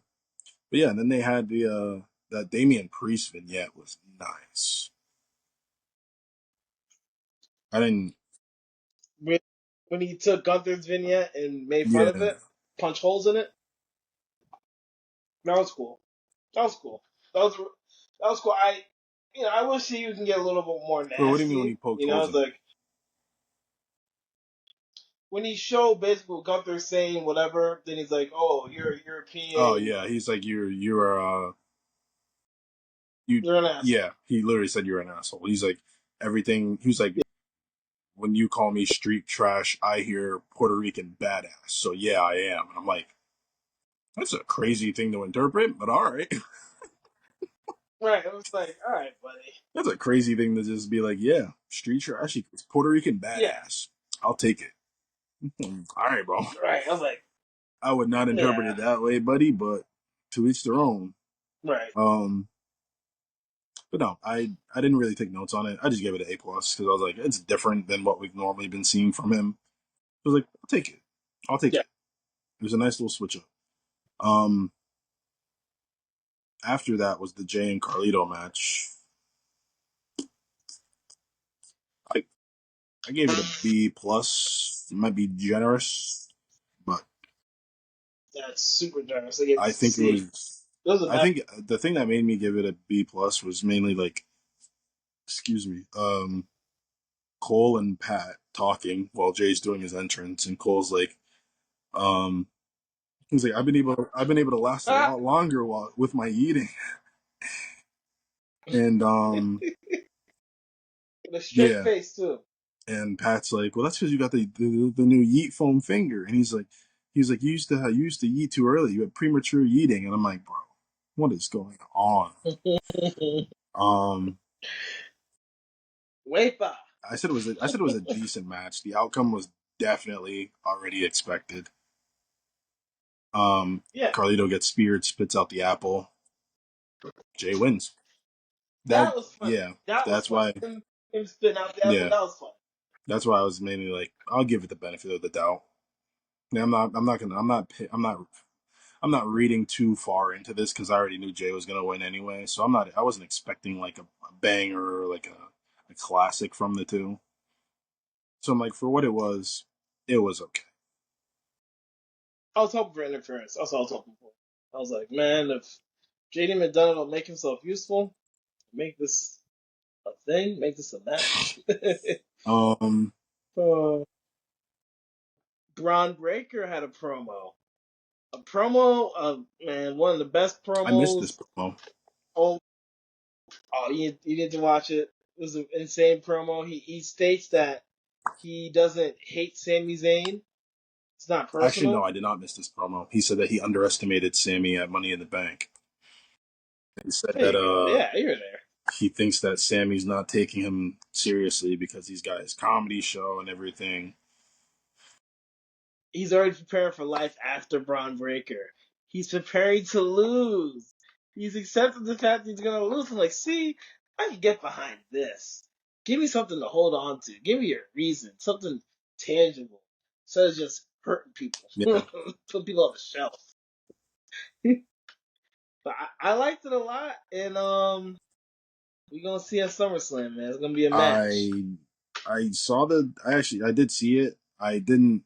but yeah, and then they had the that Damian Priest vignette was nice. I didn't. When he took Gunther's vignette and made fun of Yeah, it, punch holes in it, that was cool. That was cool. That was cool. I wish he can get a little bit more but what do you mean when he nasty. poked holes It's in it? like when he showed basically what Gunther saying whatever, then he's like, "Oh, you're a Oh European. yeah, he's like you You're an asshole." yeah. He literally said you're an asshole. He's like everything. He was like, when you call me street trash, I hear Puerto Rican badass. So yeah, I am. And I'm like, that's a crazy thing to interpret, but all right. Right. It was like, all right, buddy. That's a crazy thing to just be like, yeah, street trash equals Puerto Rican Yeah. badass. I'll take it. All right, bro. Right. I was like, I would not interpret yeah. it that way, buddy, but to each their own. Right. Um, but no, I didn't really take notes on it. I just gave it an A plus because I was like, it's different than what we've normally been seeing from him. I was like, I'll take it. I'll take Yeah. it. It was a nice little switch up. Um, After that was the Jay and Carlito match. I I gave it a B plus. It might be generous, but That's super generous. I gave it I a think it C. was. It was a I nice. think the thing that made me give it a B plus was mainly like, excuse me, Cole and Pat talking while Jay's doing his entrance, and Cole's like, um, he's like, I've been able to last a Ah! lot longer with my eating, and With a straight yeah, face too. and Pat's like, well, that's because you got the new yeet foam finger, and he's like, you used to yeet too early, you had premature yeeting, and I'm like, bro, what is going on? Um, Wepa. I said it was a decent match. The outcome was definitely already expected. Yeah. Carlito gets speared, spits out the apple. Jay wins. That That was funny. yeah, That was that's funny. why Him spitting out the apple. yeah, That was funny. that's why I was mainly like, I'll give it the benefit of the doubt. Yeah, I'm not reading too far into this because I already knew Jay was gonna win anyway. So I wasn't expecting like a banger or like a classic from the two. So I'm like, for what it was okay. I was hoping for interference. That's what I was hoping for. I was like, man, if JD McDonough will make himself useful, make this a thing, make this a match. Um, uh, Braun Breaker had a promo. A promo of, man, one of the best I missed this promos. promo. Oh, you need to watch it. It was an insane promo. He states that he doesn't hate Sami Zayn. It's not Actually, no, personal. I did not miss this promo. He said that he underestimated Sammy at Money in the Bank. He said There that you go. Yeah, you're there. he thinks that Sammy's not taking him seriously because he's got his comedy show and everything. He's already preparing for life after Braun Breaker. He's preparing to lose. He's accepted the fact that he's gonna lose. I'm like, see, I can get behind this. Give me something to hold on to. Give me a reason, something tangible, instead of just hurting people, Yeah, put people on the shelf. But I liked it a lot, and we gonna see at SummerSlam, man. It's gonna be a match. I saw the. I did see it. I didn't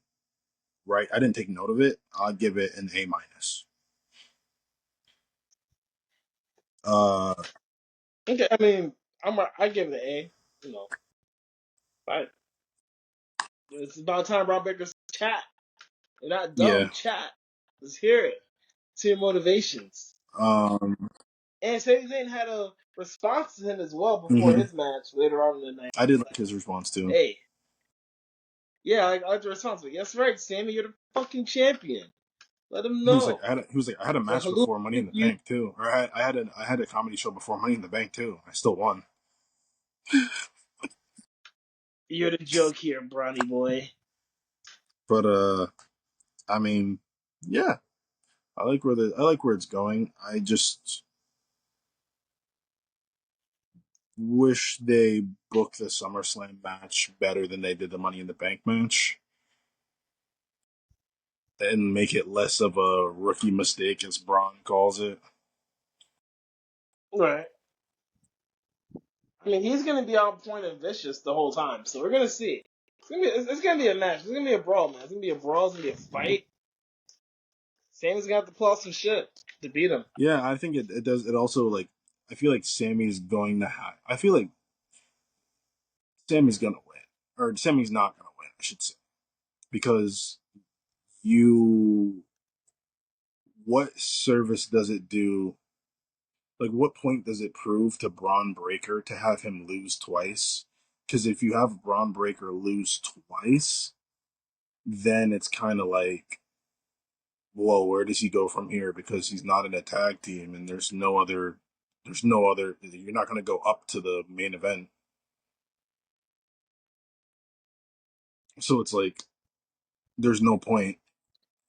write. I didn't take note of it. I'd give it an A minus. Uh, Okay, I mean, I give it an A. You know, I, it's about time Braun Breaker's chat. They're not yeah. dumb. Chat. Let's hear it. Let's hear motivations. Um, And Sami Zayn had a response to him as well before mhm. his match later on in the night. I did He's like like, his response too. hey, yeah, I like the response. Like, that's right, Sammy, you're the fucking champion. Let him He was like, know. I had a The match hallucination before Money in the you, Bank too, or I had a comedy show before Money in the Bank too. I still won, you're the joke here, Brawny boy. but I mean, yeah, I like where it's going. I just wish they booked the SummerSlam match better than they did the Money in the Bank match, and make it less of a rookie mistake, as Braun calls it. Right. I mean, he's going to be on point and vicious the whole time, so we're going to see. It's gonna be a match. It's gonna be a brawl, man. It's gonna be a brawl. It's gonna be a fight. Sammy's gonna have to pull out some shit to beat him. Yeah, I think it does. It also like I feel like Sammy's going to have. I feel like Sammy's gonna win, or Sammy's not gonna win, I should say, because you. What service does it do? Like, what point does it prove to Braun Breaker to have him lose twice? Because if you have Braun Breaker lose twice, then it's kind of like, whoa, where does he go from here? Because he's not in a tag team, and there's no other. There's no other. You're not going to go up to the main event. So it's like there's no point.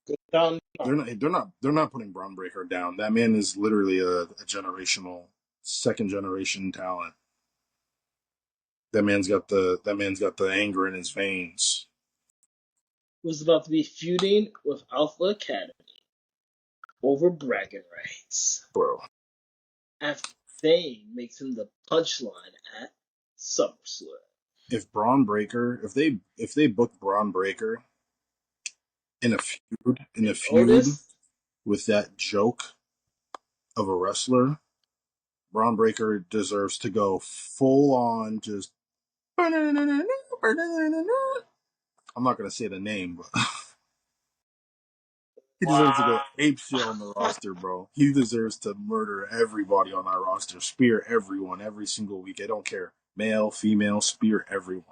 Go down. They're not putting Braun Breaker down. That man is literally a generational second generation talent. That man's got the anger in his veins, Was about to be feuding with Alpha Academy over bragging rights bro. after Zayn makes him the punchline at SummerSlam. If they book Braun Breaker in a And feud Otis, with that joke of a wrestler, Braun Breaker deserves to go full on just. I'm not gonna say the name, but he deserves to go wow. ape shit on the roster, bro. He deserves to murder everybody on our roster, spear everyone every single week. I don't care, male, female, spear everyone.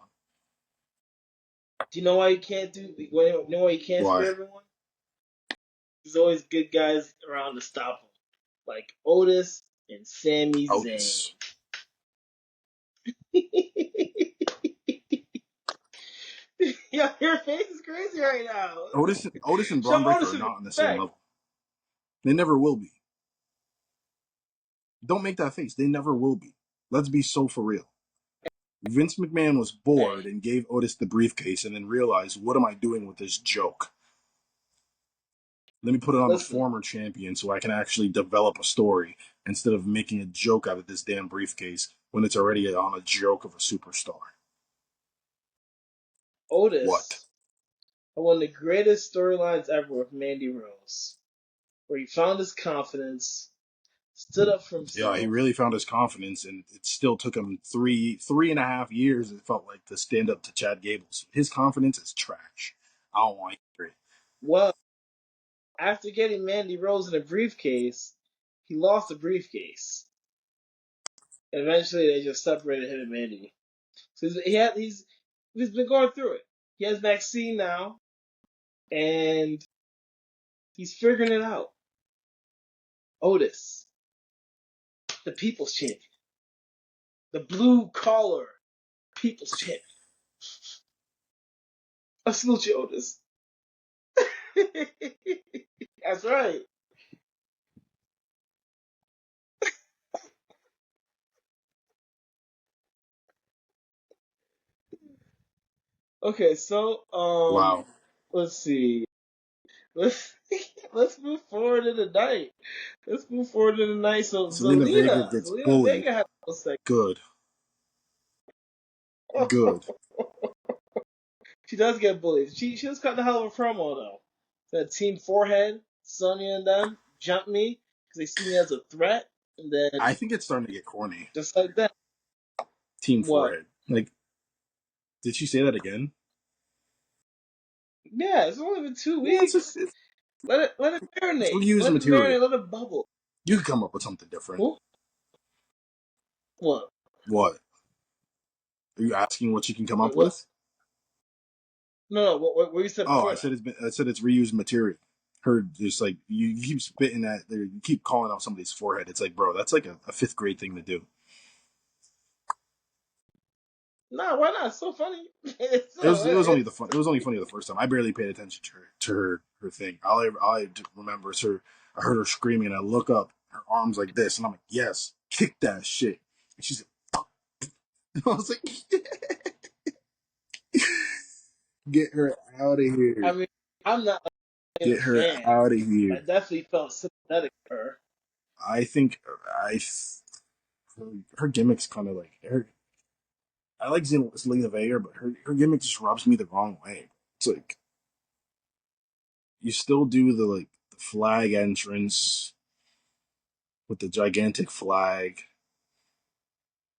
Do you know why you can't do? You know why you can't Why? spear everyone? There's always good guys around to stop him, like Otis and Sami Zayn. Otis. Yo, your face is crazy right now. Otis and Braun Show Breaker Otis are some not on the same respect. level. They never will be. Don't make that face. They never will be. Let's be so for real. Vince McMahon was Hey, bored and gave Otis the briefcase and then realized, what am I doing with this joke? Let me put it on the listen, former champion so I can actually develop a story instead of making a joke out of this damn briefcase when it's already on a joke of a superstar. What? Otis had one of the greatest storylines ever with Mandy Rose, where he found his confidence, stood up for Yeah, he himself. really found his confidence, and it still took him three and a half years. It felt like to stand up to Chad Gable. His confidence is trash. I don't want to hear it. Well, after getting Mandy Rose in a briefcase, he lost the briefcase. And eventually, they just separated him and Mandy. So he's He's been going through it. He has vaccine now, and he's figuring it out. Otis, the people's champion, the blue collar people's champion. I salute you, Otis. That's right. Okay, so Wow. let's see. Let's let's move forward in the night. Let's move forward in the night. So Selena Vega gets Zelina bullied. Vega had a little segment. Good. Good. She does get bullied. She was cutting a hell of a promo though. That Team Forehead, Sonya and them jump me because they see me as a threat, and then I think it's starting to get corny. just like that, Team what? Forehead. Like, did she say that again? Yeah, it's only been two Yeah, weeks. Let it it's marinate. reused Let it material. marinate. Let it bubble. You could come up with something different. Who? What? What? Are you asking what she can come Wait, up what? with? No, what you said Oh, before I that? said I said it's reused material. Her just like you keep spitting at, you keep calling out somebody's forehead. It's like, bro, that's like a fifth grade thing to do. Nah, why not? It's so funny. It was only the fun. It was only funny the first time. I barely paid attention to her thing. All I remember is her. I heard her screaming, and I look up, her arms like this, and I'm like, yes, kick that shit. And she's like, I was like, get her out of I here. mean, I'm not a Get her fan, out of but I here. definitely felt sympathetic for her. I think I her gimmick's kind of like her. I like Zelina Vega, but her gimmick just rubs me the wrong way. It's like you still do the flag entrance with the gigantic flag.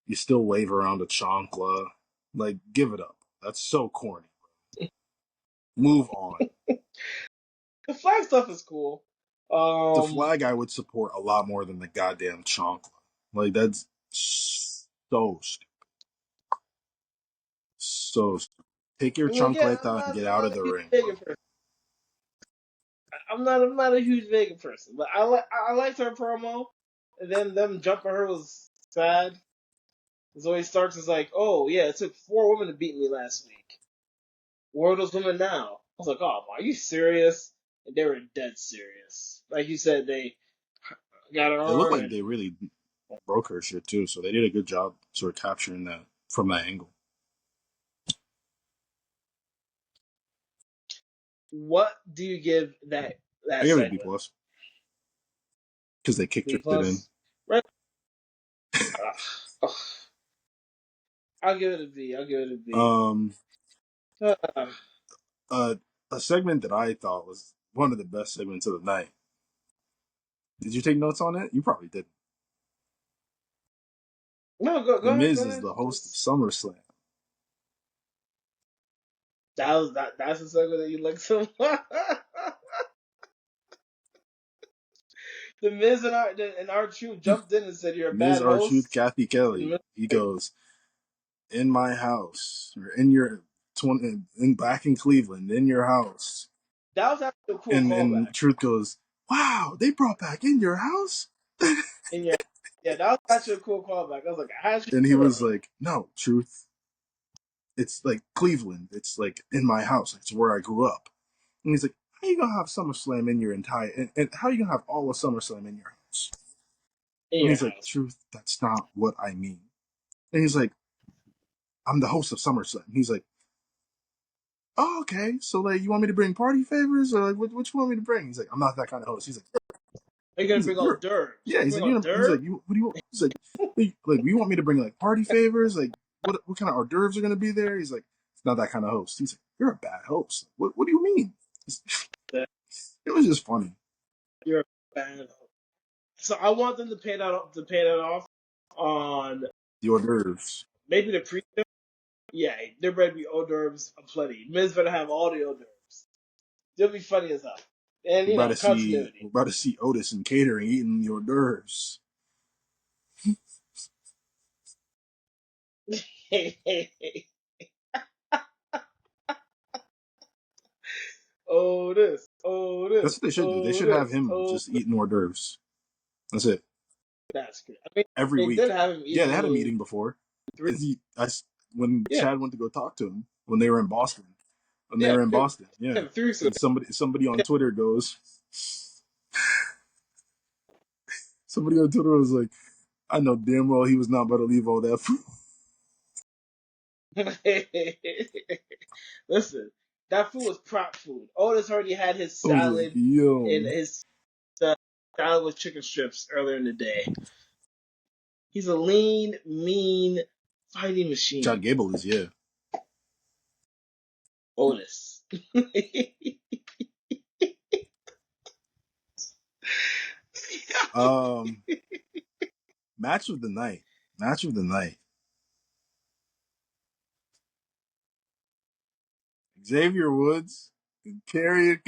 You still wave around a chancla. Like, give it up. That's so corny. Move on. The flag stuff is cool. The Um, flag I would support a lot more than the goddamn chancla. Like, that's so stupid. So stupid. Take your I mean, again, chancleta and get out of a the huge ring, Vega bro. person. I'm not a huge Vega person, but I liked her promo. And then them jumping her was sad. Zoe Starks is like, oh yeah, it took 4 women to beat me last week. Where are those women now? I was like, oh, are you serious? And they were dead serious. Like you said, they got her It looked arm like and they really broke her shit, too, so they did a good job sort of capturing that from that angle. what do you give I that give it a B+, segment? plus because they kicked B her shit in. plus, right? Ugh. I'll give it a B. I'll give it a B. Um, Uh, uh, a segment that I thought was one of the best segments of the night. Did you take notes on it? You probably did. no, The go ahead, Miz go is ahead. the host of SummerSlam. That's the segment that you like so much. The Miz and our truth jumped in and said you're a Miz bad R-Truth, host. Kathy And Kelly. Miz He was like, goes, in my house, or in your 20, in back in Cleveland, in your house. that was actually a cool And callback. Truth goes, wow, they brought back in your house? And yeah, that was actually a cool callback. I was like, I actually And he do was remember like, no, Truth, it's like Cleveland. It's like in my house. It's where I grew up. And he's like, how you gonna have SummerSlam in your entire, and how you gonna have all of SummerSlam in your house? in And your he's like, house. Truth, that's not what I mean. And he's like, I'm the host of SummerSlam. He's like, oh, okay. So like, you want me to bring party favors, or like, what you want me to bring? He's like, I'm not that kind of host. Are you gonna He's like, bring all you're, Derbs? yeah. You bring all He's Derbs? like, what do you want? He's like, you want me to bring like party favors? Like, what kind of hors d'oeuvres are gonna be there? He's like, it's not that kind of host. He's like, you're a bad host. What do you mean? It was just funny. You're a bad host. So I want them to pay that off on The hors d'oeuvres. maybe the pre. Yeah, there better be hors d'oeuvres aplenty. Miz better have all the hors d'oeuvres. They'll be funny as hell. And We're about to see, continuity. Otis and catering eating the hors d'oeuvres. oh this, oh That's this, what they should do. They oh should have this, him oh just eating hors d'oeuvres. That's it. that's good. I mean, Every they did week. have him Yeah, eating they had a those meeting before. three. When Yeah, Chad went to go talk to him when they were in Boston. When they yeah, were in Boston, yeah. 3 weeks ago. And somebody on Twitter goes, somebody on Twitter was like, I know damn well he was not about to leave all that food. Listen, that food was prop food. Otis already had his I was like, salad and yo. his salad with chicken strips earlier in the day. He's a lean, mean fighting Chad machine. Gable is, yeah. Otis. Um, match of the night. Match of the night. Xavier Woods, Carrion.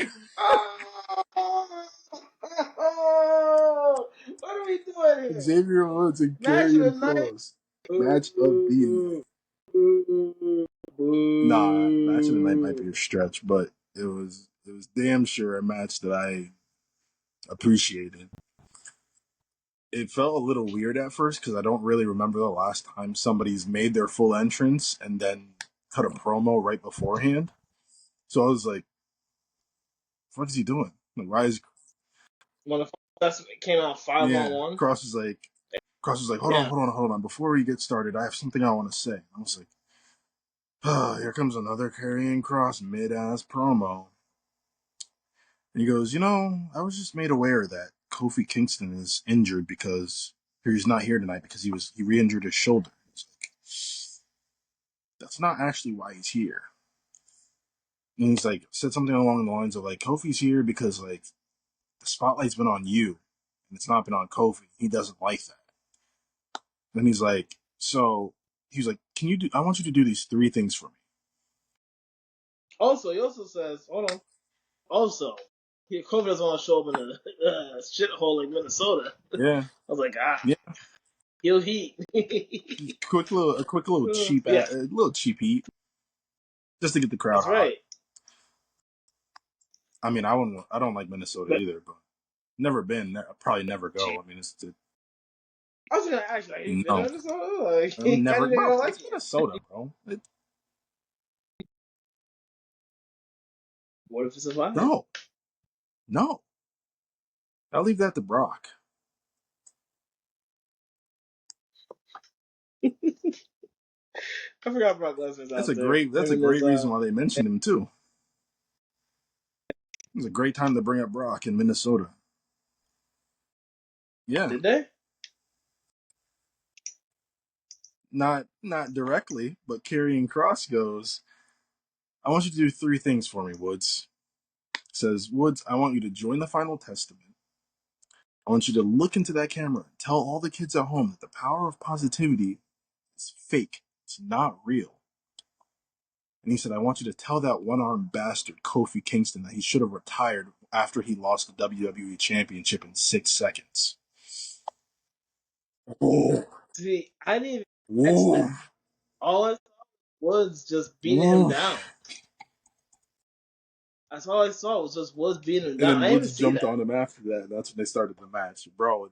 Oh, what are we doing here? Xavier Woods and Match of the Karrion night. Kross. Match of the night. Boo, boo, Nah, match of the night might boo. be a stretch, but it was damn sure a match that I appreciated. It felt a little weird at first because I don't really remember the last time somebody's made their full entrance and then cut a promo right beforehand. So I was like, "What is he doing? Like, why is When the that's came out 5 on yeah?" 1. Cross was like, Yeah. hold on. Before we get started, I have something I want to say. I was like, oh, here comes another Karrion Kross mid-ass promo. And he goes, I was just made aware that Kofi Kingston is injured because he's not here tonight because he re-injured his shoulder. It's like, that's not actually why he's here. And he's like said something along the lines of like Kofi's here because like the spotlight's been on you and it's not been on Kofi. He doesn't like that. Then he's like, so he's like, I want you to do these three things for me. Also, he also says, hold on. Also, Kobe doesn't want to show up in a shithole like Minnesota. I Yeah. was like, Yeah. he'll heat. A quick little cheap Yeah, a little cheap heat just to get the crowd that's hot. right. I mean, I don't like Minnesota But either, but never been, probably never cheap. go. I mean, I was gonna ask you, like, you been to no, Minnesota? Like, I'm kind never, of didn't bro. like It's it. Minnesota, bro. What if it's a vibe? No, no. I'll leave that to Brock. I forgot Brock Lesnar's That's out a there. great. That's Him a and his great reason why they mentioned him too. It was a great time to bring up Brock in Minnesota. Yeah, did they? not directly, but Karrion Kross goes, I want you to do three things for me, Woods. Says, Woods, I want you to join the Final Testament. I want you to look into that camera and tell all the kids at home that the power of positivity is fake. It's not real. And he said, I want you to tell that one-armed bastard, Kofi Kingston, that he should have retired after he lost the WWE Championship in 6 seconds. Whoa. See, I didn't even catch Whoa. that. All I saw was just beating him Whoa. down. That's all I saw was just Woods beating him And down. then I didn't even Woods see jumped that. on him after that. That's when they started the match. Bro,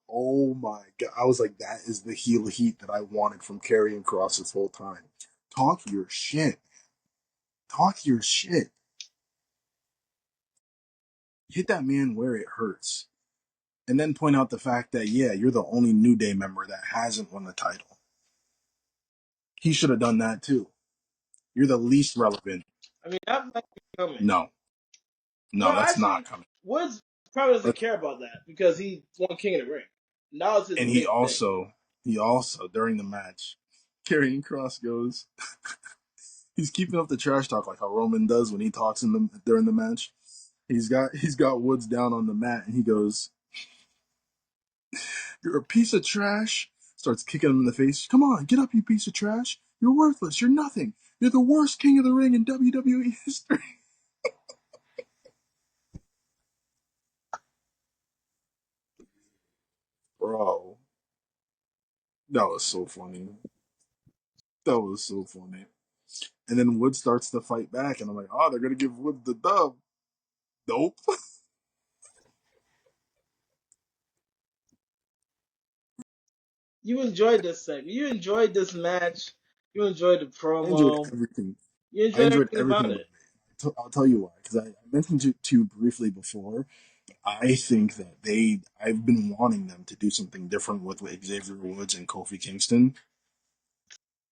oh my God. I was like, that is the heel heat that I wanted from Karrion Kross this whole time. Talk your shit. Talk your shit. Hit that man where it hurts. And then point out the fact that, yeah, you're the only New Day member that hasn't won the title. He should have done that too. You're the least relevant. I mean, that might be coming. No, No, no, that's not actually, coming. Woods probably doesn't That's, care about that because he won King of the Ring. Now it's his and big thing. he also during the match, Karrion Kross goes, he's keeping up the trash talk like how Roman does when he talks during the match. He's got Woods down on the mat and he goes, "You're a piece of trash." Starts kicking him in the face. Come on, get up, you piece of trash. You're worthless. You're nothing. You're the worst King of the Ring in WWE history. Bro, that was so funny. That was so funny. And then Wood starts to fight back, and I'm like, oh, they're gonna give Wood the dub. Nope. You enjoyed this segment. You enjoyed this match. You enjoyed the I enjoyed promo. everything. You I enjoyed enjoyed everything everything about about it. it. I'll tell you why. Because I mentioned to you briefly before. I think that I've been wanting them to do something different with Xavier Woods and Kofi Kingston.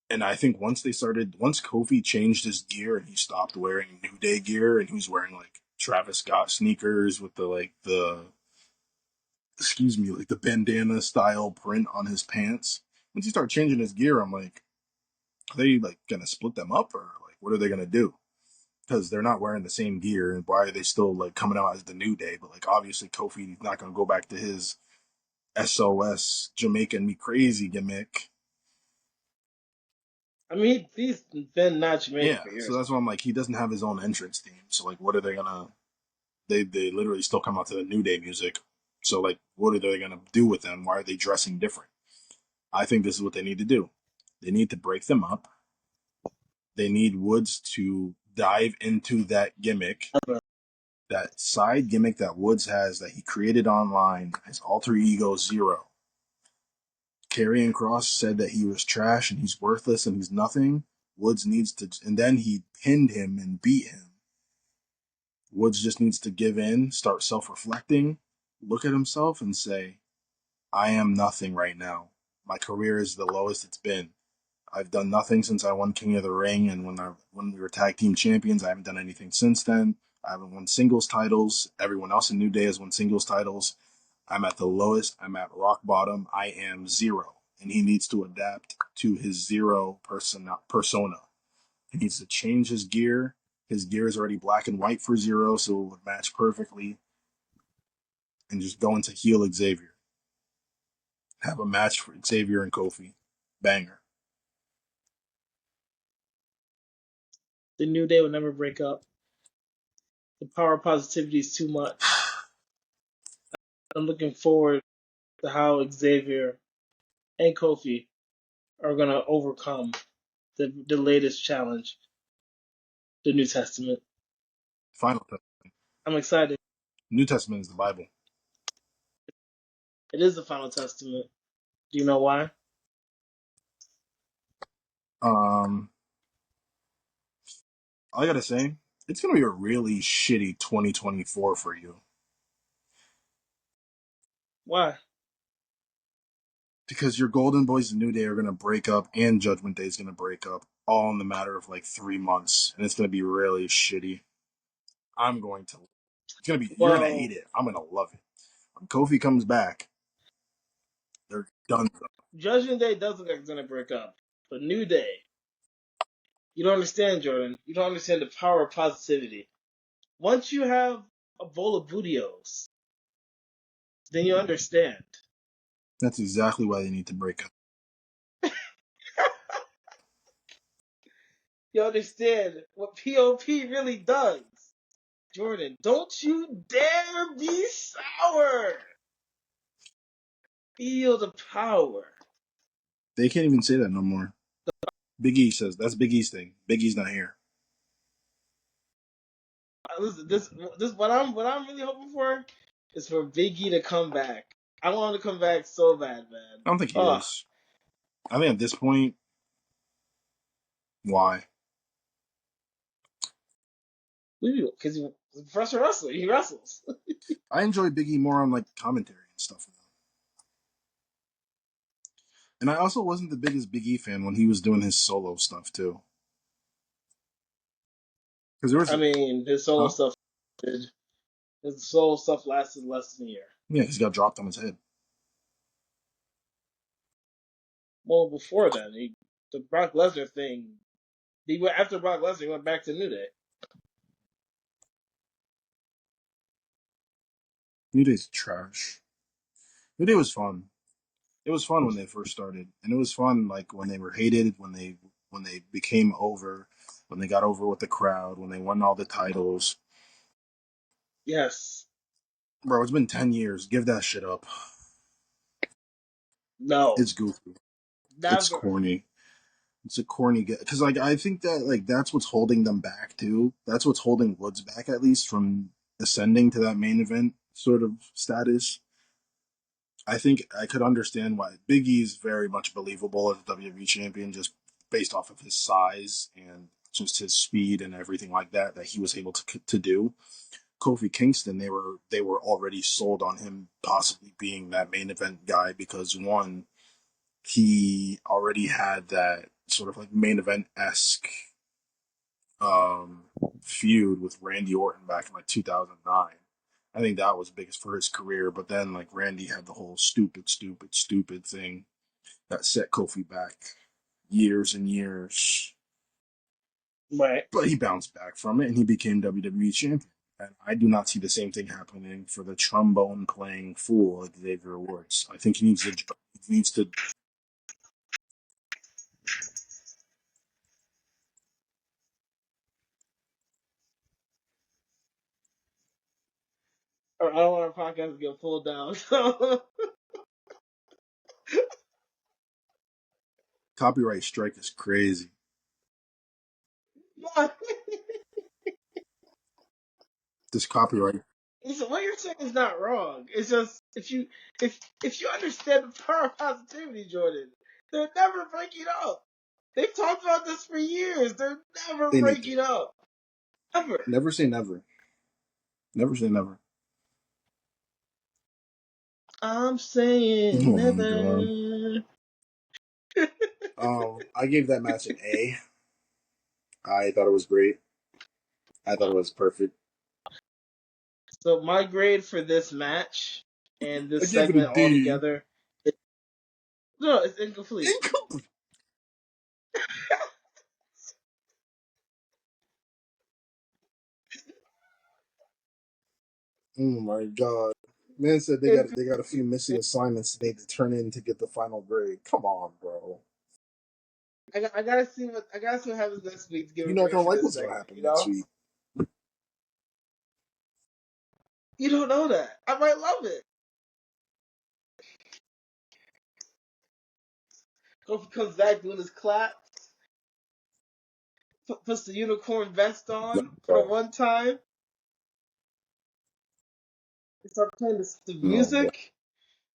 And I think once Kofi changed his gear and he stopped wearing New Day gear and he was wearing like Travis Scott sneakers with like the bandana style print on his pants. Once he started changing his gear, I'm like, are they like gonna split them up or like what are they gonna do? Because they're not wearing the same gear, and why are they still like coming out as the New Day? But like obviously Kofi's not gonna go back to his SOS Jamaican me crazy gimmick. I mean, he's been not Jamaican Yeah, for so years that's now. why I'm like, he doesn't have his own entrance theme. So like, what are they gonna? They literally still come out to the New Day music. So like, what are they gonna do with them? Why are they dressing different? I think this is what they need to do. They need to break them up. They need Woods to dive into that gimmick, that side gimmick that Woods has that he created online, his alter ego Zero. Karrion Cross said that he was trash and he's worthless and he's nothing. Woods needs to, and then he pinned him and beat him. Woods just needs to give in, start self reflecting, look at himself and say, I am nothing right now. My career is the lowest it's been. I've done nothing since I won King of the Ring, and when we were tag team champions, I haven't done anything since then. I haven't won singles titles. Everyone else in New Day has won singles titles. I'm at the lowest. I'm at rock bottom. I am zero, and he needs to adapt to his zero persona. He needs to change his gear. His gear is already black and white for zero, so it would match perfectly, and just go into heel Xavier. Have a match for Xavier and Kofi. Banger. The New Day will never break up. The power of positivity is too much. I'm looking forward to how Xavier and Kofi are going to overcome the latest challenge, the New Testament. Final Testament. I'm excited. New Testament is the Bible. It is the final testament. Do you know why? Um, all I gotta say, it's gonna be a really shitty 2024 for you Why? because your Golden Boys and New Day are gonna break up, and Judgment Day is gonna break up, all in the matter of like 3 months, and it's gonna be really shitty. I'm going to. It's gonna be. You're gonna hate Well, it. I'm gonna love it. When Kofi comes back, they're done. Judgment Day does look like it's going to break up. But New Day, you don't understand, Jordan. You don't understand the power of positivity. Once you have a bowl of bootios, then you understand. That's exactly why they need to break up. You understand what POP really does. Jordan, don't you dare be sour. Feel the power. They can't even say that no more. Big E says that's Big E's thing. Big E's not here. Listen, this what I'm really hoping for is for Biggie to come back. I want him to come back so bad, man. I don't think he Oh, is. I think at this point, why? because he's a professional wrestler. He wrestles. I enjoy Big E more on like commentary and stuff. And I also wasn't the biggest Big E fan when he was doing his solo stuff too. Because there was I a, mean, huh? his solo stuff lasted less than a year. Yeah, he's got dropped on his head. Well, before then, the Brock Lesnar thing. He went after Brock Lesnar. He went back to New Day. New Day's trash. New Day was fun. It was fun when they first started, and it was fun like when they were hated, when they became over, when they got over with the crowd, when they won all the titles. Yes. Bro, it's been 10 years. Give that shit up. No. It's goofy. It's Never. corny. It's a corny because like I think that like that's what's holding them back too. That's what's holding Woods back at least from ascending to that main event sort of status. I think I could understand why Big E is very much believable as a WWE champion just based off of his size and just his speed and everything like that that he was able to do. Kofi Kingston, they were already sold on him possibly being that main event guy because one, he already had that sort of like main event esque um, feud with Randy Orton back in like 2009. I think that was biggest for his career. But then like Randy had the whole stupid thing that set Kofi back years and years. Right. But he bounced back from it and he became WWE champion. And I do not see the same thing happening for the trombone playing fool like Xavier Woods. I think he needs to Or I don't want our podcast to get pulled down. So copyright strike is crazy. yeah. This copyright So what you're saying is not wrong. It's just if you understand the power of positivity, Jordan, they're never breaking up. They've talked about this for years. They're never they need to breaking up. Ever. never say never. Never say never. I'm saying Oh my god. never. I gave that match an A. I thought it was great. I thought it Wow. was perfect. So my grade for this match and I this gave it a segment D. altogether, no, it's incomplete. Incomplete. Oh my god. Man said they got a few missing assignments they need to turn in to get the final grade. Come on, bro. I gotta see what happens next week to give a You're not grade gonna for like this what's gonna segment. happen You next know, week. you don't know that. I might love it. Kofi comes back doing his clap, puts the unicorn vest No, on for the bro. one time. They start playing the No, bro. music.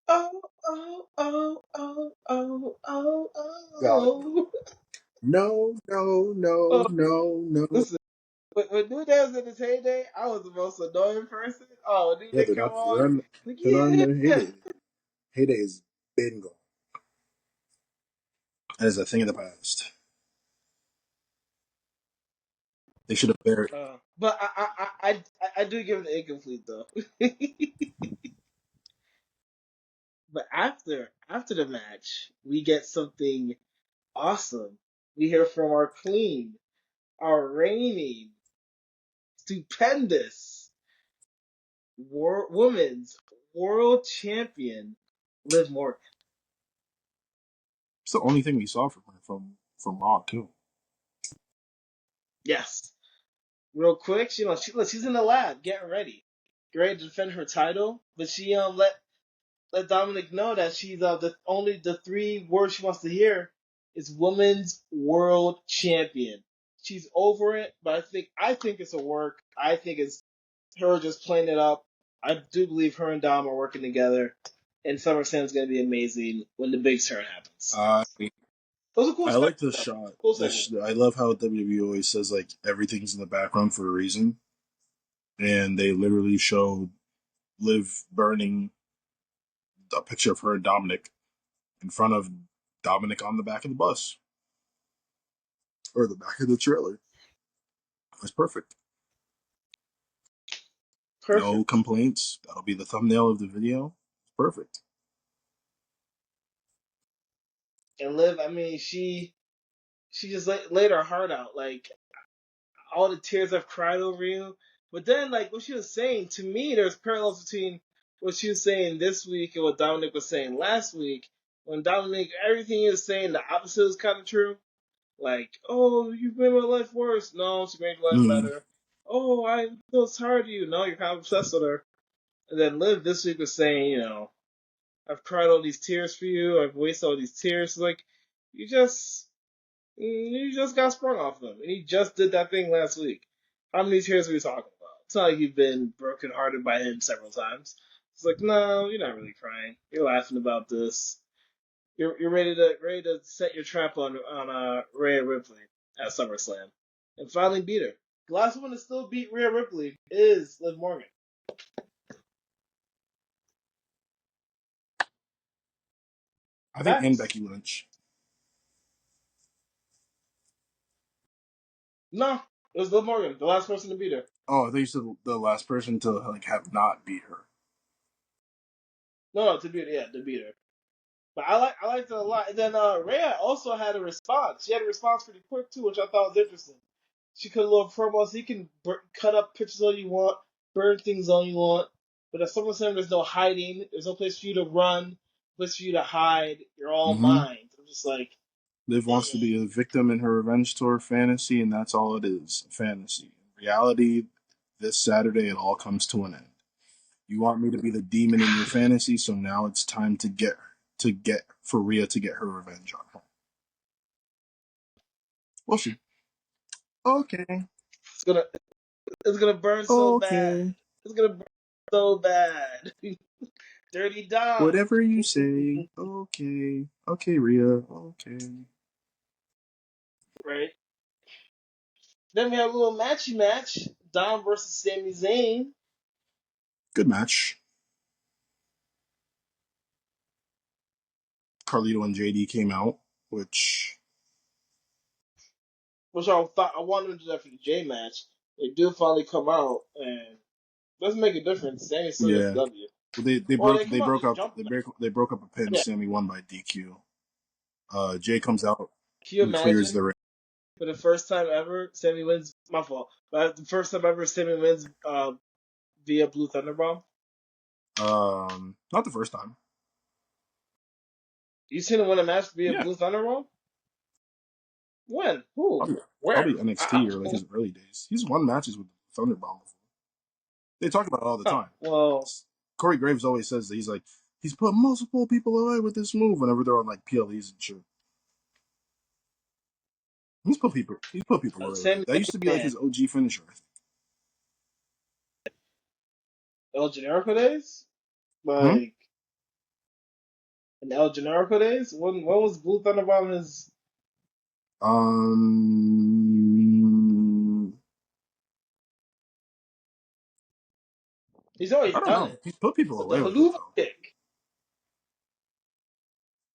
Oh, oh, oh, oh, oh, oh, God, no. oh. No, no, no, Oh, no, no. listen, when New Day was in his heyday, I was the most annoying person. Oh, when New Yeah, Day come on, like, they're not in yeah. their heyday. Heyday is been gone. That is a thing of the past. They should have buried. But I do give it an incomplete though. But after the match, we get something awesome. We hear from our queen, our reigning, stupendous women's world champion, Liv Morgan. It's the only thing we saw from her from Raw too. Yes. Real quick, she's in the lab getting ready to defend her title. But she let Dominic know that she's the three words she wants to hear is women's world champion. She's over it, but I think it's a work. I think it's her just playing it up. I do believe her and Dom are working together, and SummerSlam is going to be amazing when the big turn happens. Uh, It was a cool I segment. like the shot. Cool segment. I love how WWE always says like everything's in the background for a reason, and they literally showed Liv burning a picture of her and Dominic in front of Dominic on the back of the bus or the back of the trailer. That's perfect. No Perfect. complaints. That'll be the thumbnail of the video. Perfect. And Liv, I mean, she just laid her heart out. Like all the tears I've cried over you. But then, like what she was saying to me, there's parallels between what she was saying this week and what Dominic was saying last week. When Dominic, everything he was saying, the opposite is kind of true. Like, oh, you've made my life worse. No, she made your life Mm. better. Oh, I feel tired of you. No, you're kind of obsessed with her. And then Liv this week was saying, I've cried all these tears for you. I've wasted all these tears. Like, you just You just got sprung off him, and he just did that thing last week. How many tears are we talking about? It's not like you've been brokenhearted by him several times. It's like, no, you're not really crying. You're laughing about this. You're ready to set your trap on Rhea Ripley at SummerSlam, and finally beat her. The last one to still beat Rhea Ripley is Liv Morgan. I think and Facts. Becky Lynch. No, it was Liv Morgan, the last person to beat her. Oh, I thought you said the last person to like have not beat her. No, to beat her, yeah, to beat her. But I liked it a lot. And then Rhea also had a response. She had a response pretty quick too, which I thought was interesting. She cut a little promo, so you can cut up pictures all you want, burn things all you want. But at SummerSlam, there's no hiding. There's no place for you to run, place for you to hide. You're all Mm-hmm. mine. I'm just like, Liv eh. wants to be a victim in her revenge tour fantasy, and that's all it is, a fantasy. In reality, this Saturday, it all comes to an end. You want me to be the demon in your fantasy, so now it's time to get for Rhea to get her revenge on her. We'll see. Okay. It's gonna it's gonna burn so bad. Okay. It's gonna burn so bad. Dirty Dom. Whatever you say. Okay. Okay, Rhea. Okay. Right. Then we have a little matchy match. Dom versus Sami Zayn. Good match. Carlito and JD came out, which Which I thought I wanted to do that for the J match. They do finally come out and doesn't make a difference. Sammy still gets yeah. the W. Well, Or they come out just jump him. they broke up a pin. Yeah. Sammy won by DQ. Jay comes out Can you and clears the imagine ring. for the first time ever Sammy wins? My fault. But the first time ever Sammy wins via Blue Thunderbomb. Not the first time. You seen him win a match via Yeah, Blue Thunderbomb? When? Who? probably Where? NXT or like his early days. He's won matches with Thunderbomb before. They talk about it all the Huh. time. Well, Corey Graves always says that he's put multiple people away with this move whenever they're on like PLEs and shit. He's put people away with it. Sammy That used to be like man. his OG finisher. El Generico days? Hmm? Like in El Generico days? When was Blue Thunderbomb his? Um, He's always I don't done know. it. He's put people But the away with it haluva though. kick.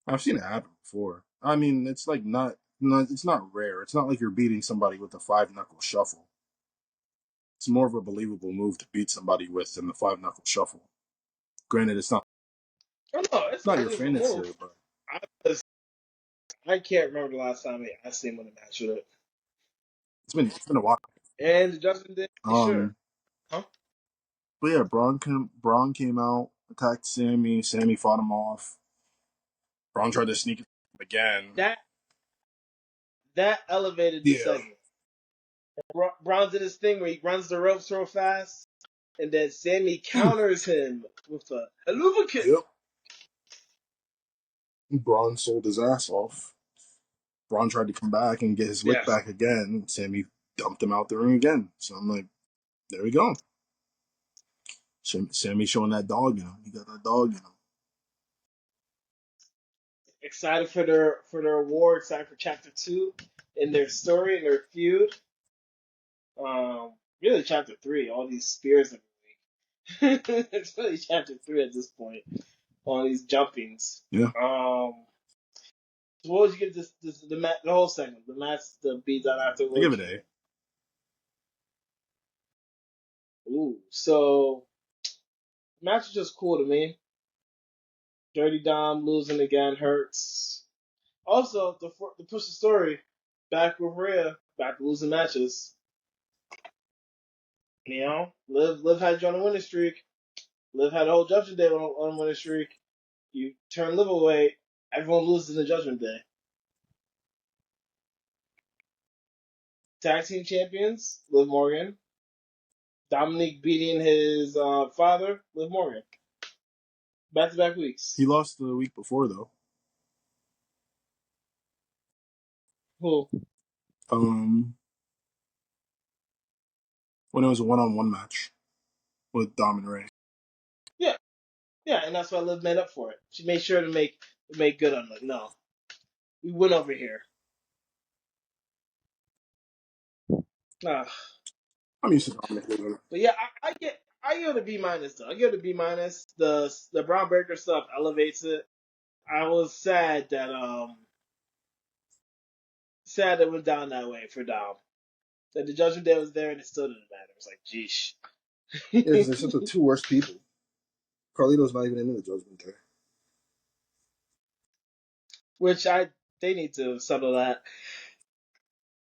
I've seen it happen before. I mean, it's like it's not rare. It's not like you're beating somebody with a five knuckle shuffle. It's more of a believable move to beat somebody with than the five knuckle shuffle. Granted, Oh no, it's it's a not your believable move. finisher, but I, I can't remember the last time I seen him in a match with it. it's been a while. And the Justin did, sure. Um, Huh? but yeah, Braun came out, attacked Sammy. Sammy fought him off. Braun tried to sneak it again. That that elevated the Yeah. segment. Braun did his thing where he runs the ropes real fast, and then Sammy counters him with a haluva kick. Yep. Braun sold his ass off. Braun tried to come back and get his lick Yes. back again. Sammy dumped him out the ring again. So I'm like, there we go. Sammy showing that dog in him. He got that dog in him. Excited for their award, excited for chapter 2 in their story, in their feud. Really chapter 3, all these spears every week. It's really chapter 3 at this point. All these jumpings. Yeah. So what would you give the whole segment, the match, the beat down after? I give it A. Ooh, so the match is just cool to me. Dirty Dom losing again hurts. Also, to push the story back with Rhea, back to losing matches. You know, Liv had you on a winning streak. Liv had a whole Judgment Day on a winning streak. You turn Liv away, everyone loses in the Judgment Day. Tag team champions, Liv Morgan. Dominic beating his father, Liv Morgan. Back to back weeks. He lost the week before though. Who? When it was a one-on-one match with Dom and Ray. Yeah, yeah, and that's why Liv made up for it. She made sure to make good on it. No, we win over here. Ah, I'm used to Dominic losing. but yeah, I give it a B minus though. I give it a B minus. The Brown Breaker stuff elevates it. I was sad that it went down that way for Dom. That the Judgment Day was there and it still didn't matter. It's like, geesh. Yeah, because they're such the two worst people. Carlito's not even in the Judgment Day. Which they need to settle that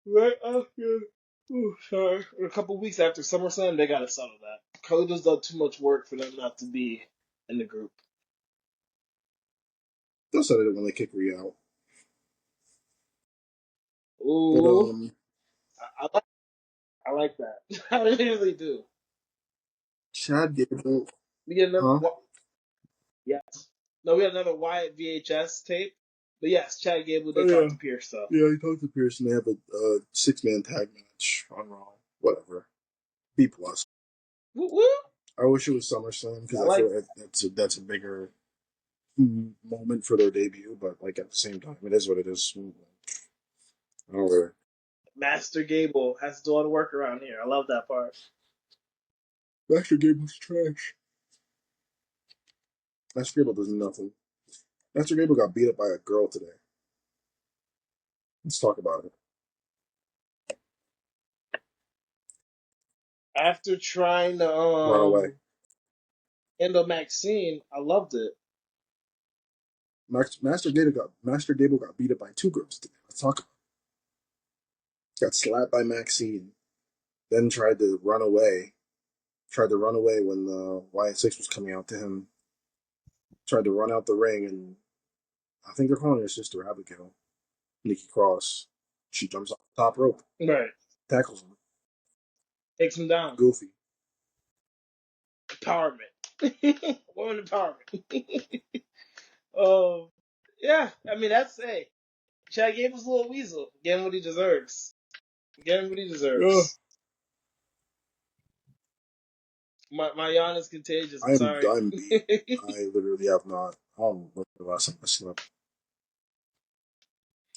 right after. Ooh, sorry. A couple weeks after SummerSlam, they gotta settle that. Carlito's done too much work for them not to be in the group. They'll settle it when they kick Rhea out. But Ooh, I like that. I really do. Chad Gable, We get another. huh? Yes. No, we had another Wyatt VHS tape. But yes, Chad Gable Oh did talk yeah, to Pierce though. yeah. He talked to Pearson. They have a six-man tag match on Raw. Whatever. B plus. Woo woo. I wish it was SummerSlam because I I like feel like that's a bigger moment for their debut. But like at the same time, it is what it is. I don't really. Master Gable has to do all the work around here. I love that part. Master Gable's trash. Master Gable does nothing. Master Gable got beat up by a girl today. Let's talk about it. After trying to Run away. handle Maxine, I loved it. Master Gable got beat up by two girls today. Let's talk about it. Got slapped by Maxine, then tried to run away. Tried to run away when the Wyatt 6 was coming out to him. Tried to run out the ring, and I think they're calling her sister Abigail, Nikki Cross. She jumps off the top rope, Right. tackles him. Takes him down. Goofy. Empowerment. Woman empowerment. Oh, yeah. I mean, hey. Chad Gable's a little weasel. Getting what he deserves. Getting what he Yeah. deserves. My yawn is contagious. I'm sorry. I'm beat. I literally have not. I don't remember the last time I slept.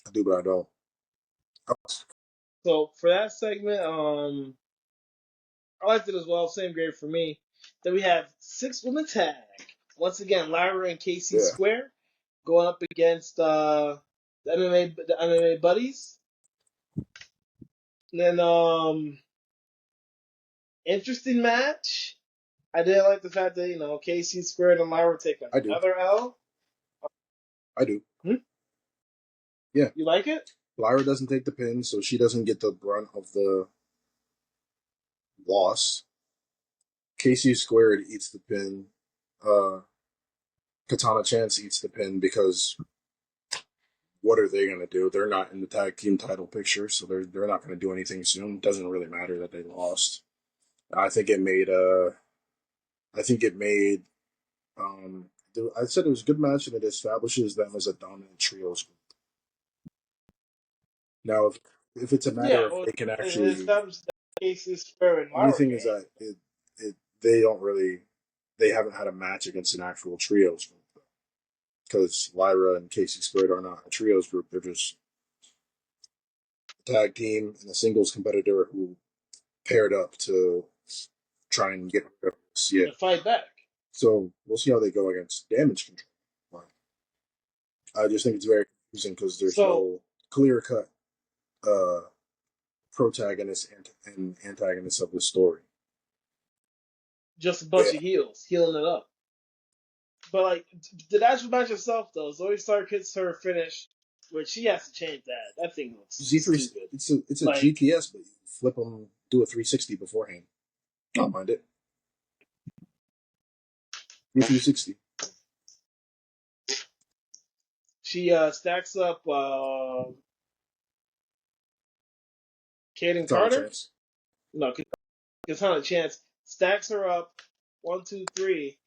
I do, but I don't. So for that segment, I liked it as well. Same grade for me. Then we have 6-woman tag. Once again, Lyra and Casey Yeah, Square going up against the MMA buddies. And then interesting match. I did like the fact that Casey Square and Lyra take I do. another L. I do. Hmm? Yeah. You like it? Lyra doesn't take the pin, so she doesn't get the brunt of the loss. Casey Squared eats the pin. Katana Chance eats the pin because what are they going to do? They're not in the tag team title picture, so they're not going to do anything soon. It doesn't really matter that they lost. I think it made I said it was a good match and it establishes them as a dominant trios group. Now, if it's a matter Yeah. of Well, they can it actually, established that Casey Square and only Lyra thing can. is that they don't really they haven't had a match against an actual trios group because Lyra and Casey Squared are not a trios group. They're just a tag team and a singles competitor who paired up to try and get rid of this. Yeah. To fight back. So we'll see how they go against Damage Control. I just think it's very confusing because there's So no clear cut uh, protagonist and antagonist of the story. just a Yeah. bunch of heels healing it up. But like the actual match itself, though, Zoe Stark hits her finish, which she has to change that. That thing looks Z3, stupid. it's a Like GTS, but you flip them, do a 360 beforehand. I don't mind it. 360. she stacks up Kaden It's not a Carter. chance. No, Katana Chance stacks her up 1, 2, 3,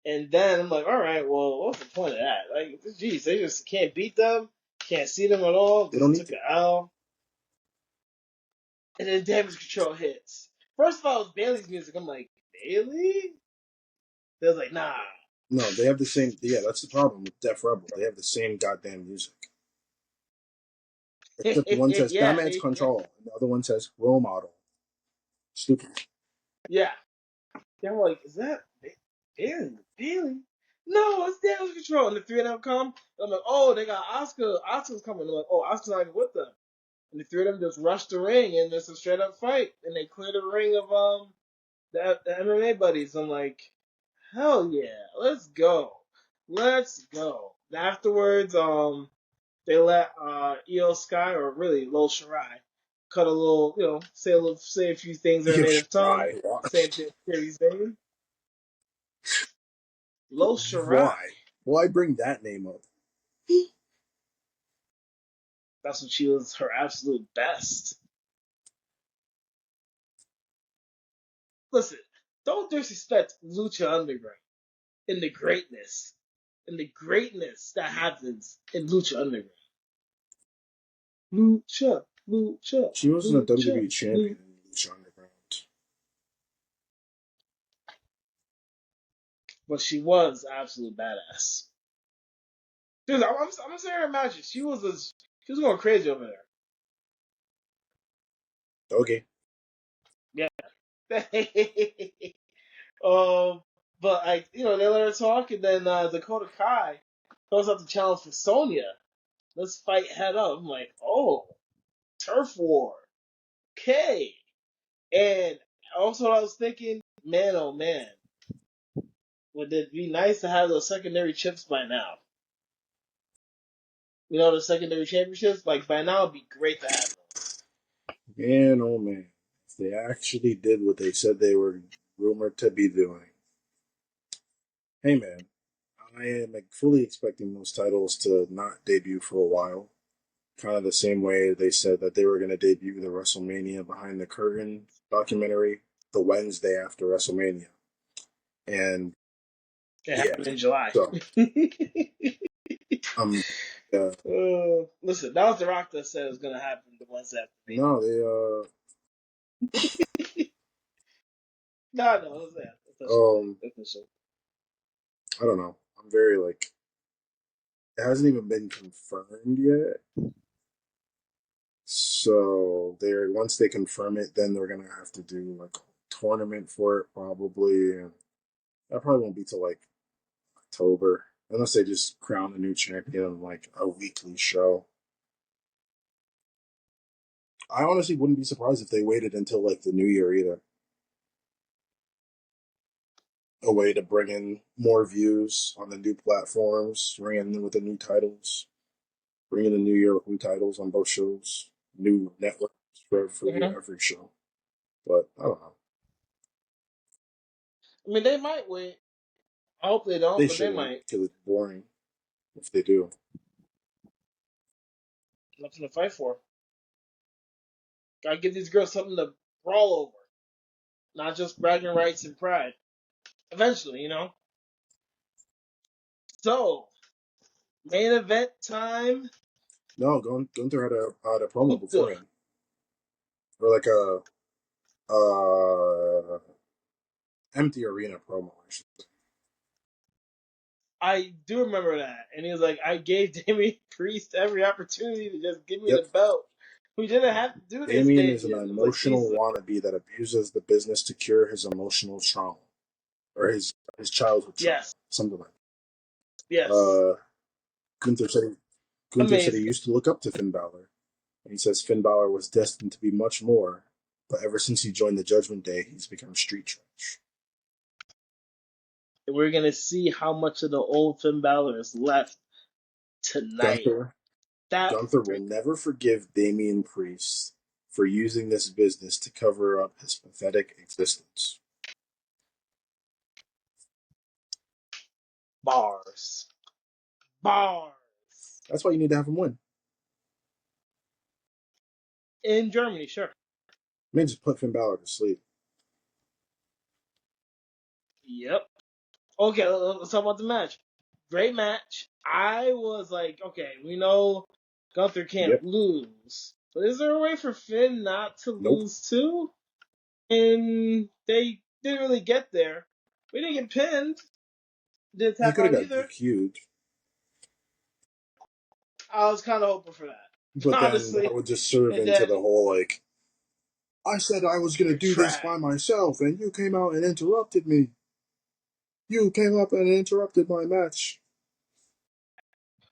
and then I'm like, all right, well, what's the point of that? Like, geez, they just can't beat them. Can't see them at all They because don't he need took to. an L. And then Damage Control hits. First of all, it was Bailey's music. I'm like, Bailey? They was like, nah. No, they have the same. Yeah, that's the problem with Def Rebel. They have the same goddamn music. Except one says yeah, Batman's Control, and the other one says Role Model. Stupid. yeah. Then I'm like, is that Bailey? Bailey? No, it's Damage Control. And the three of them come. And I'm like, oh, they got Oscar. Oscar's coming. I'm like, oh, Oscar's not even with them. And the three of them just rush the ring, and there's a straight up fight. And they clear the ring of the MMA buddies. I'm like, hell yeah, let's go, let's go. And afterwards, they let Io Sky, or really Lil Shirai, cut a little, say a few things in her You native tongue. try. Same thing with Kairi Sane. Lil Shirai. Why? Why bring that name up? That's when she was her absolute best. Listen, don't disrespect Lucha Underground in the greatness that happens in Lucha Underground. Lucha, Lucha, She wasn't a Lucha, WWE champion Lucha. in Lucha Underground. But she was absolute badass. Dude, I'm saying her matches. She was going crazy over Okay. there. Yeah. um, but they let her talk, and then Dakota Kai goes out to challenge for Sonya. Let's fight head up. I'm like, oh, turf war. Okay. And also, I was thinking, man, oh man, would it be nice to have those secondary chips by now? The secondary championships? Like, by now, it'd be great to have those. Man, oh man. If they actually did what they said they were rumored to be doing. Hey man, I am fully expecting those titles to not debut for a while. Kind of the same way they said that they were going to debut the WrestleMania Behind the Curtain documentary the Wednesday after WrestleMania. And It yeah, happened in July. so um, uh, Listen, that was The Rock that said it was going to happen the ones after me. no, No, it was that. um, Official. I don't know. I'm very like, it hasn't even been confirmed yet. So they're once they confirm it, then they're gonna have to do like a tournament for it probably, and that probably won't be till like October, unless they just crown a new champion on like a weekly show. I honestly wouldn't be surprised if they waited until like the new year either. A way to bring in more views on the new platforms, bring in with the new titles, bring in the new year with new titles on both shows, new networks for Mm-hmm. every show. But I don't know. I mean, they might wait. I hope they don't, They but they shouldn't might. because it's boring if they do. Nothing to fight for. Gotta give these girls something to brawl over, not just bragging rights and pride. Eventually. So, main event time. No, Gunther had a promo Gunther. beforehand, or like a empty arena promo. I should say. I do remember that. And he was like, I gave Damian Priest every opportunity to just give me the Yep, belt. We didn't have to do this, Damien is an Damian. I was like, emotional Jesus. wannabe that abuses the business to cure his emotional trauma or his childhood trauma, Yes. something like that. Yes. Gunther said he Amazing. used to look up to Finn Balor, and he says Finn Balor was destined to be much more, but ever since he joined the Judgment Day, he's become street trash. And we're going to see how much of the old Finn Balor is left tonight. Gunther That Gunther will never forgive Damian Priest for using this business to cover up his pathetic existence. bars. Bars. That's why you need to have him win. In Germany, sure. May just put Finn Balor to sleep. Yep. Okay, let's talk about the match. Great match. I was like, okay, we know Gunther can't Yep. lose. But is there a way for Finn not to Nope. lose too? And they didn't really get there. We didn't get pinned. Didn't He tap could have out got either. DQ'd, I was kind of hoping for that, but then that honestly. would just serve And into then the whole like, I said I was going to you're do this by trash. myself, and you came out and interrupted me. You came up and interrupted my match.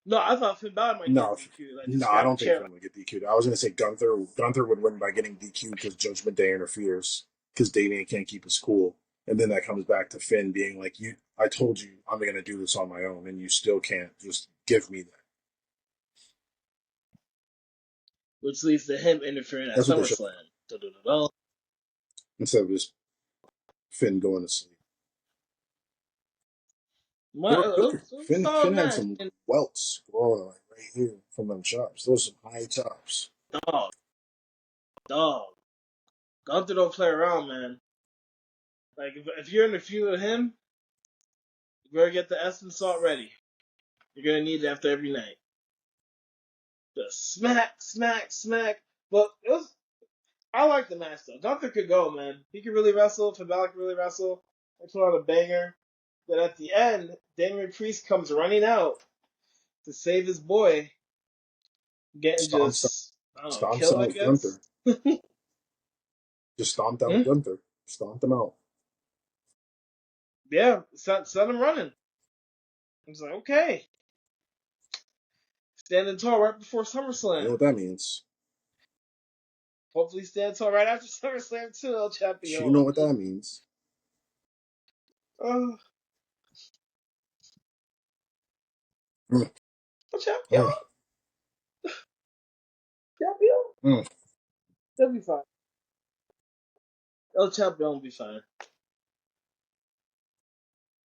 No, I thought Finn Balor might get No, DQ. Like no, just I grab a don't think chair. Finn would get DQ'd. I was going to say Gunther. Gunther would win by getting DQ'd because Judgment Day interferes because Damian can't keep his cool, and then that comes back to Finn being like, "You, I told you I'm going to do this on my own, and you still can't. Just give me that." Which leads to him interfering at That's what they should. SummerSlam. Da-da-da-da. Instead of just Finn going to sleep. My, Or it Booker. was a Finn solid had match. some And welts growing like right here from them chops. Those are some high chops. dog, dog. Gunther don't play around, man. Like if you're in a feud with him, you better get the Epsom salt ready. You're gonna need it after every night. Just smack, smack, smack. But it was. I like the match though. Gunther could go, man. He could really wrestle. Finn Balor could really wrestle. They put on a banger. Then at the end, Damian Priest comes running out to save his boy, getting Stomps, just I don't know, stomps killed. I out guess. Gunther. Just stomped out Hmm? Gunther. Stomped him out. Yeah, sent him running. I was like, okay, standing tall right before You know SummerSlam. what that means. Hopefully, stand tall right after SummerSlam too, El You know Champion. what that means. Oh, Mm, El Champion, mm, Champion. mm. They'll be fine. El Champion will be fine.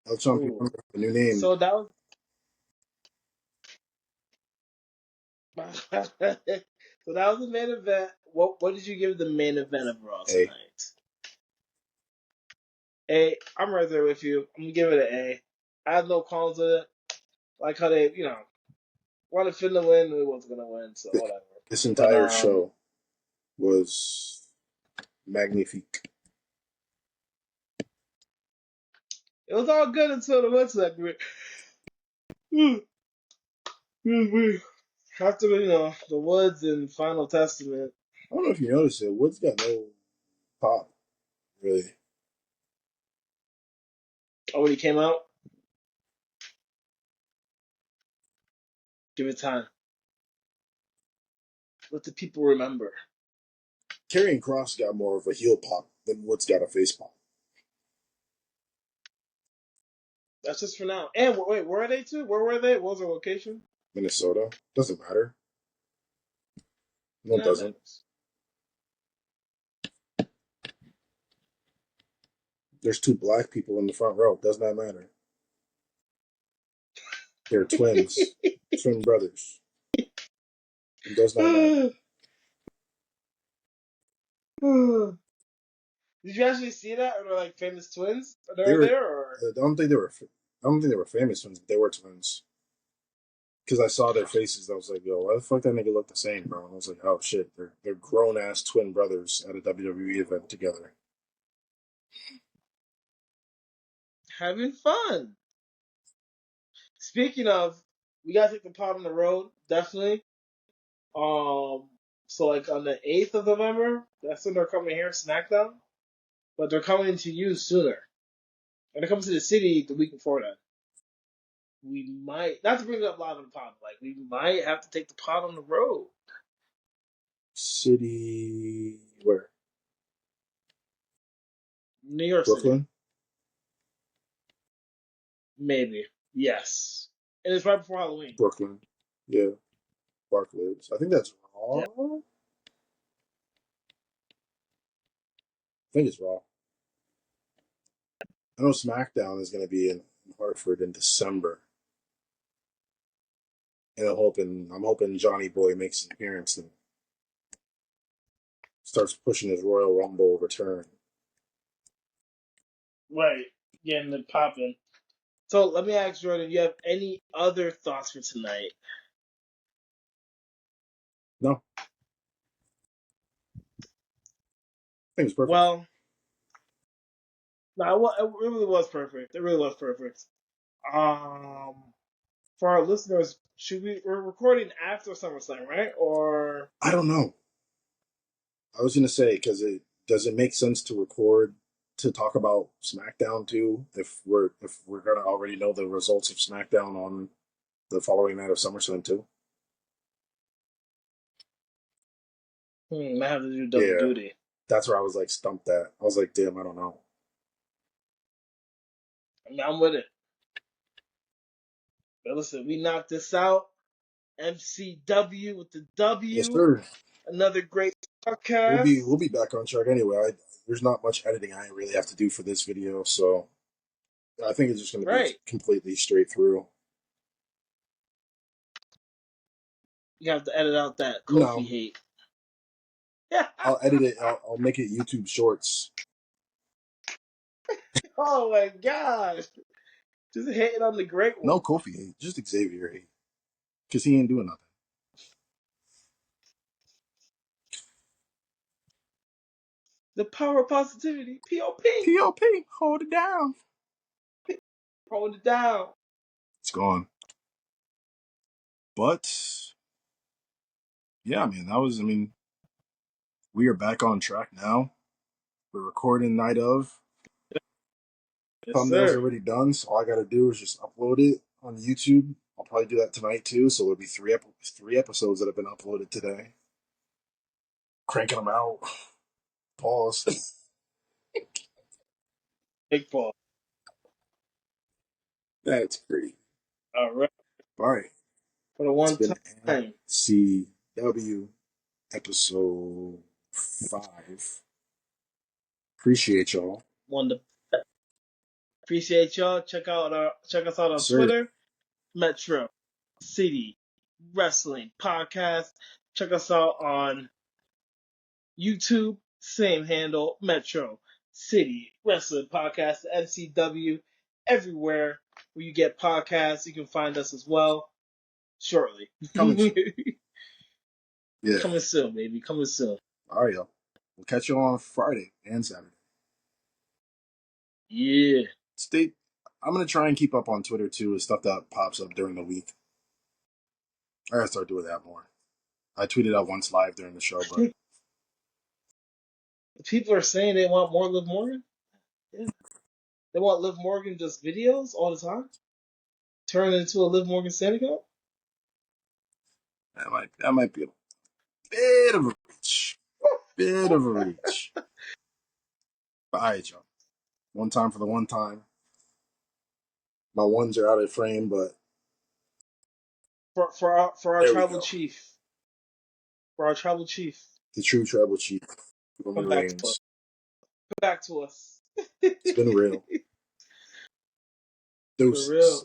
El Champion, Ooh. the new name. So that was so that was the main event. What did you give the main event of Raw A. tonight? A. I'm right there with you. I'm gonna give it an A. I have no qualms with it. Like how they, wanted Finn to win, and he wasn't gonna win, so whatever. This But entire show was magnifique. it was all good until the win segment. After the Woods and Final Testament. I don't know if you noticed it. Woods got no pop, really. Oh, when he came out, give it time. Let the people remember. Karrion Cross got more of a heel pop than Woods got a face pop. That's just for now. And wait, where are they to? Where were they? What was their location? Minnesota. Doesn't matter. No, it Nah, doesn't. matters. There's two black people in the front row. Does not matter. They're twins. Twin brothers. It does not matter. Did you actually see that? Or they're like famous twins? Are They they were. there or? I don't think they were. I don't think they were famous twins, but they were twins. Because I saw their faces, I was like, "Yo, why the fuck that nigga look the same, bro?" And I was like, "Oh shit, they're grown ass twin brothers at a WWE event together." Having fun. Speaking of, we gotta take the pod on the road, definitely. So like on the 8th of November, that's when they're coming here, SmackDown. But they're coming to you sooner. And they're coming to the city the week before that. We might, not to bring it up live on the pod, but like we might have to take the pod on the road. City, where? New York City. Brooklyn, Maybe. Yes. And it's right before Halloween. Brooklyn. Yeah, Barclays. I think that's Yeah. Raw. I think it's Raw. I know SmackDown is going to be in Hartford in December, and I'm hoping Johnny Boy makes an appearance and starts pushing his Royal Rumble return. Right. Getting it popping. So let me ask Jordan, you have any other thoughts for tonight? No, I think it's perfect. Well, no, it really was perfect. It really was perfect. Um, for our listeners, we're recording after SummerSlam, right? Or I don't know. I was gonna say because it does it make sense to record to talk about SmackDown too if we're gonna already know the results of SmackDown on the following night of SummerSlam too. I have to do double Yeah, duty. that's where I was like stumped at. I was like, damn, I don't know. I mean, I'm with it. But listen, we knocked this out. MCW with the Yes, W. sir. Another great We'll be podcast. we'll be back on track anyway. There's not much editing I really have to do for this video, so I think it's just gonna be Right. completely straight through. You have to edit out that Kofi No, hate. I'll edit it. I'll make it YouTube Shorts. Oh my gosh. Just hating on the great one. No Kofi hate, just Xavier hate, because he ain't doing nothing. The power of positivity. POP. POP, hold it down. Hold it down. It's gone. But yeah, man, I mean, we are back on track now. We're recording night of. Yes, Thumbnail's sir. already done, so all I gotta do is just upload it on YouTube. I'll probably do that tonight too, so there'll be three episodes that have been uploaded today. Cranking them out. Pause. Big Paul. That's great. All right. All right. For the It's one been time. MCW episode 5. Appreciate y'all. One to appreciate y'all. Check us out Yes, on sir. Twitter. Metro City Wrestling Podcast. Check us out on YouTube. Same handle. Metro City Wrestling Podcast. MCW. Everywhere where you get podcasts, you can find us as well. Shortly. Coming soon. Yeah. Coming soon, baby. Coming soon. All right, y'all. We'll catch you on Friday and Saturday. Yeah. Stay. I'm gonna try and keep up on Twitter too with stuff that pops up during the week. I gotta start doing that more. I tweeted out once live during the show, but People are saying they want more Liv Morgan. Yeah. They want Liv Morgan just videos all the time. Turn it into a Liv Morgan Santa Cup. that might be a bit of a reach. Bit of a reach. But all right, y'all. One time for the one time. My ones are out of frame, but For our there we tribal go. chief. For our tribal chief. The true tribal chief, Roman Come back to us. Reigns. Come back to us. It's been real. For real. Deuces.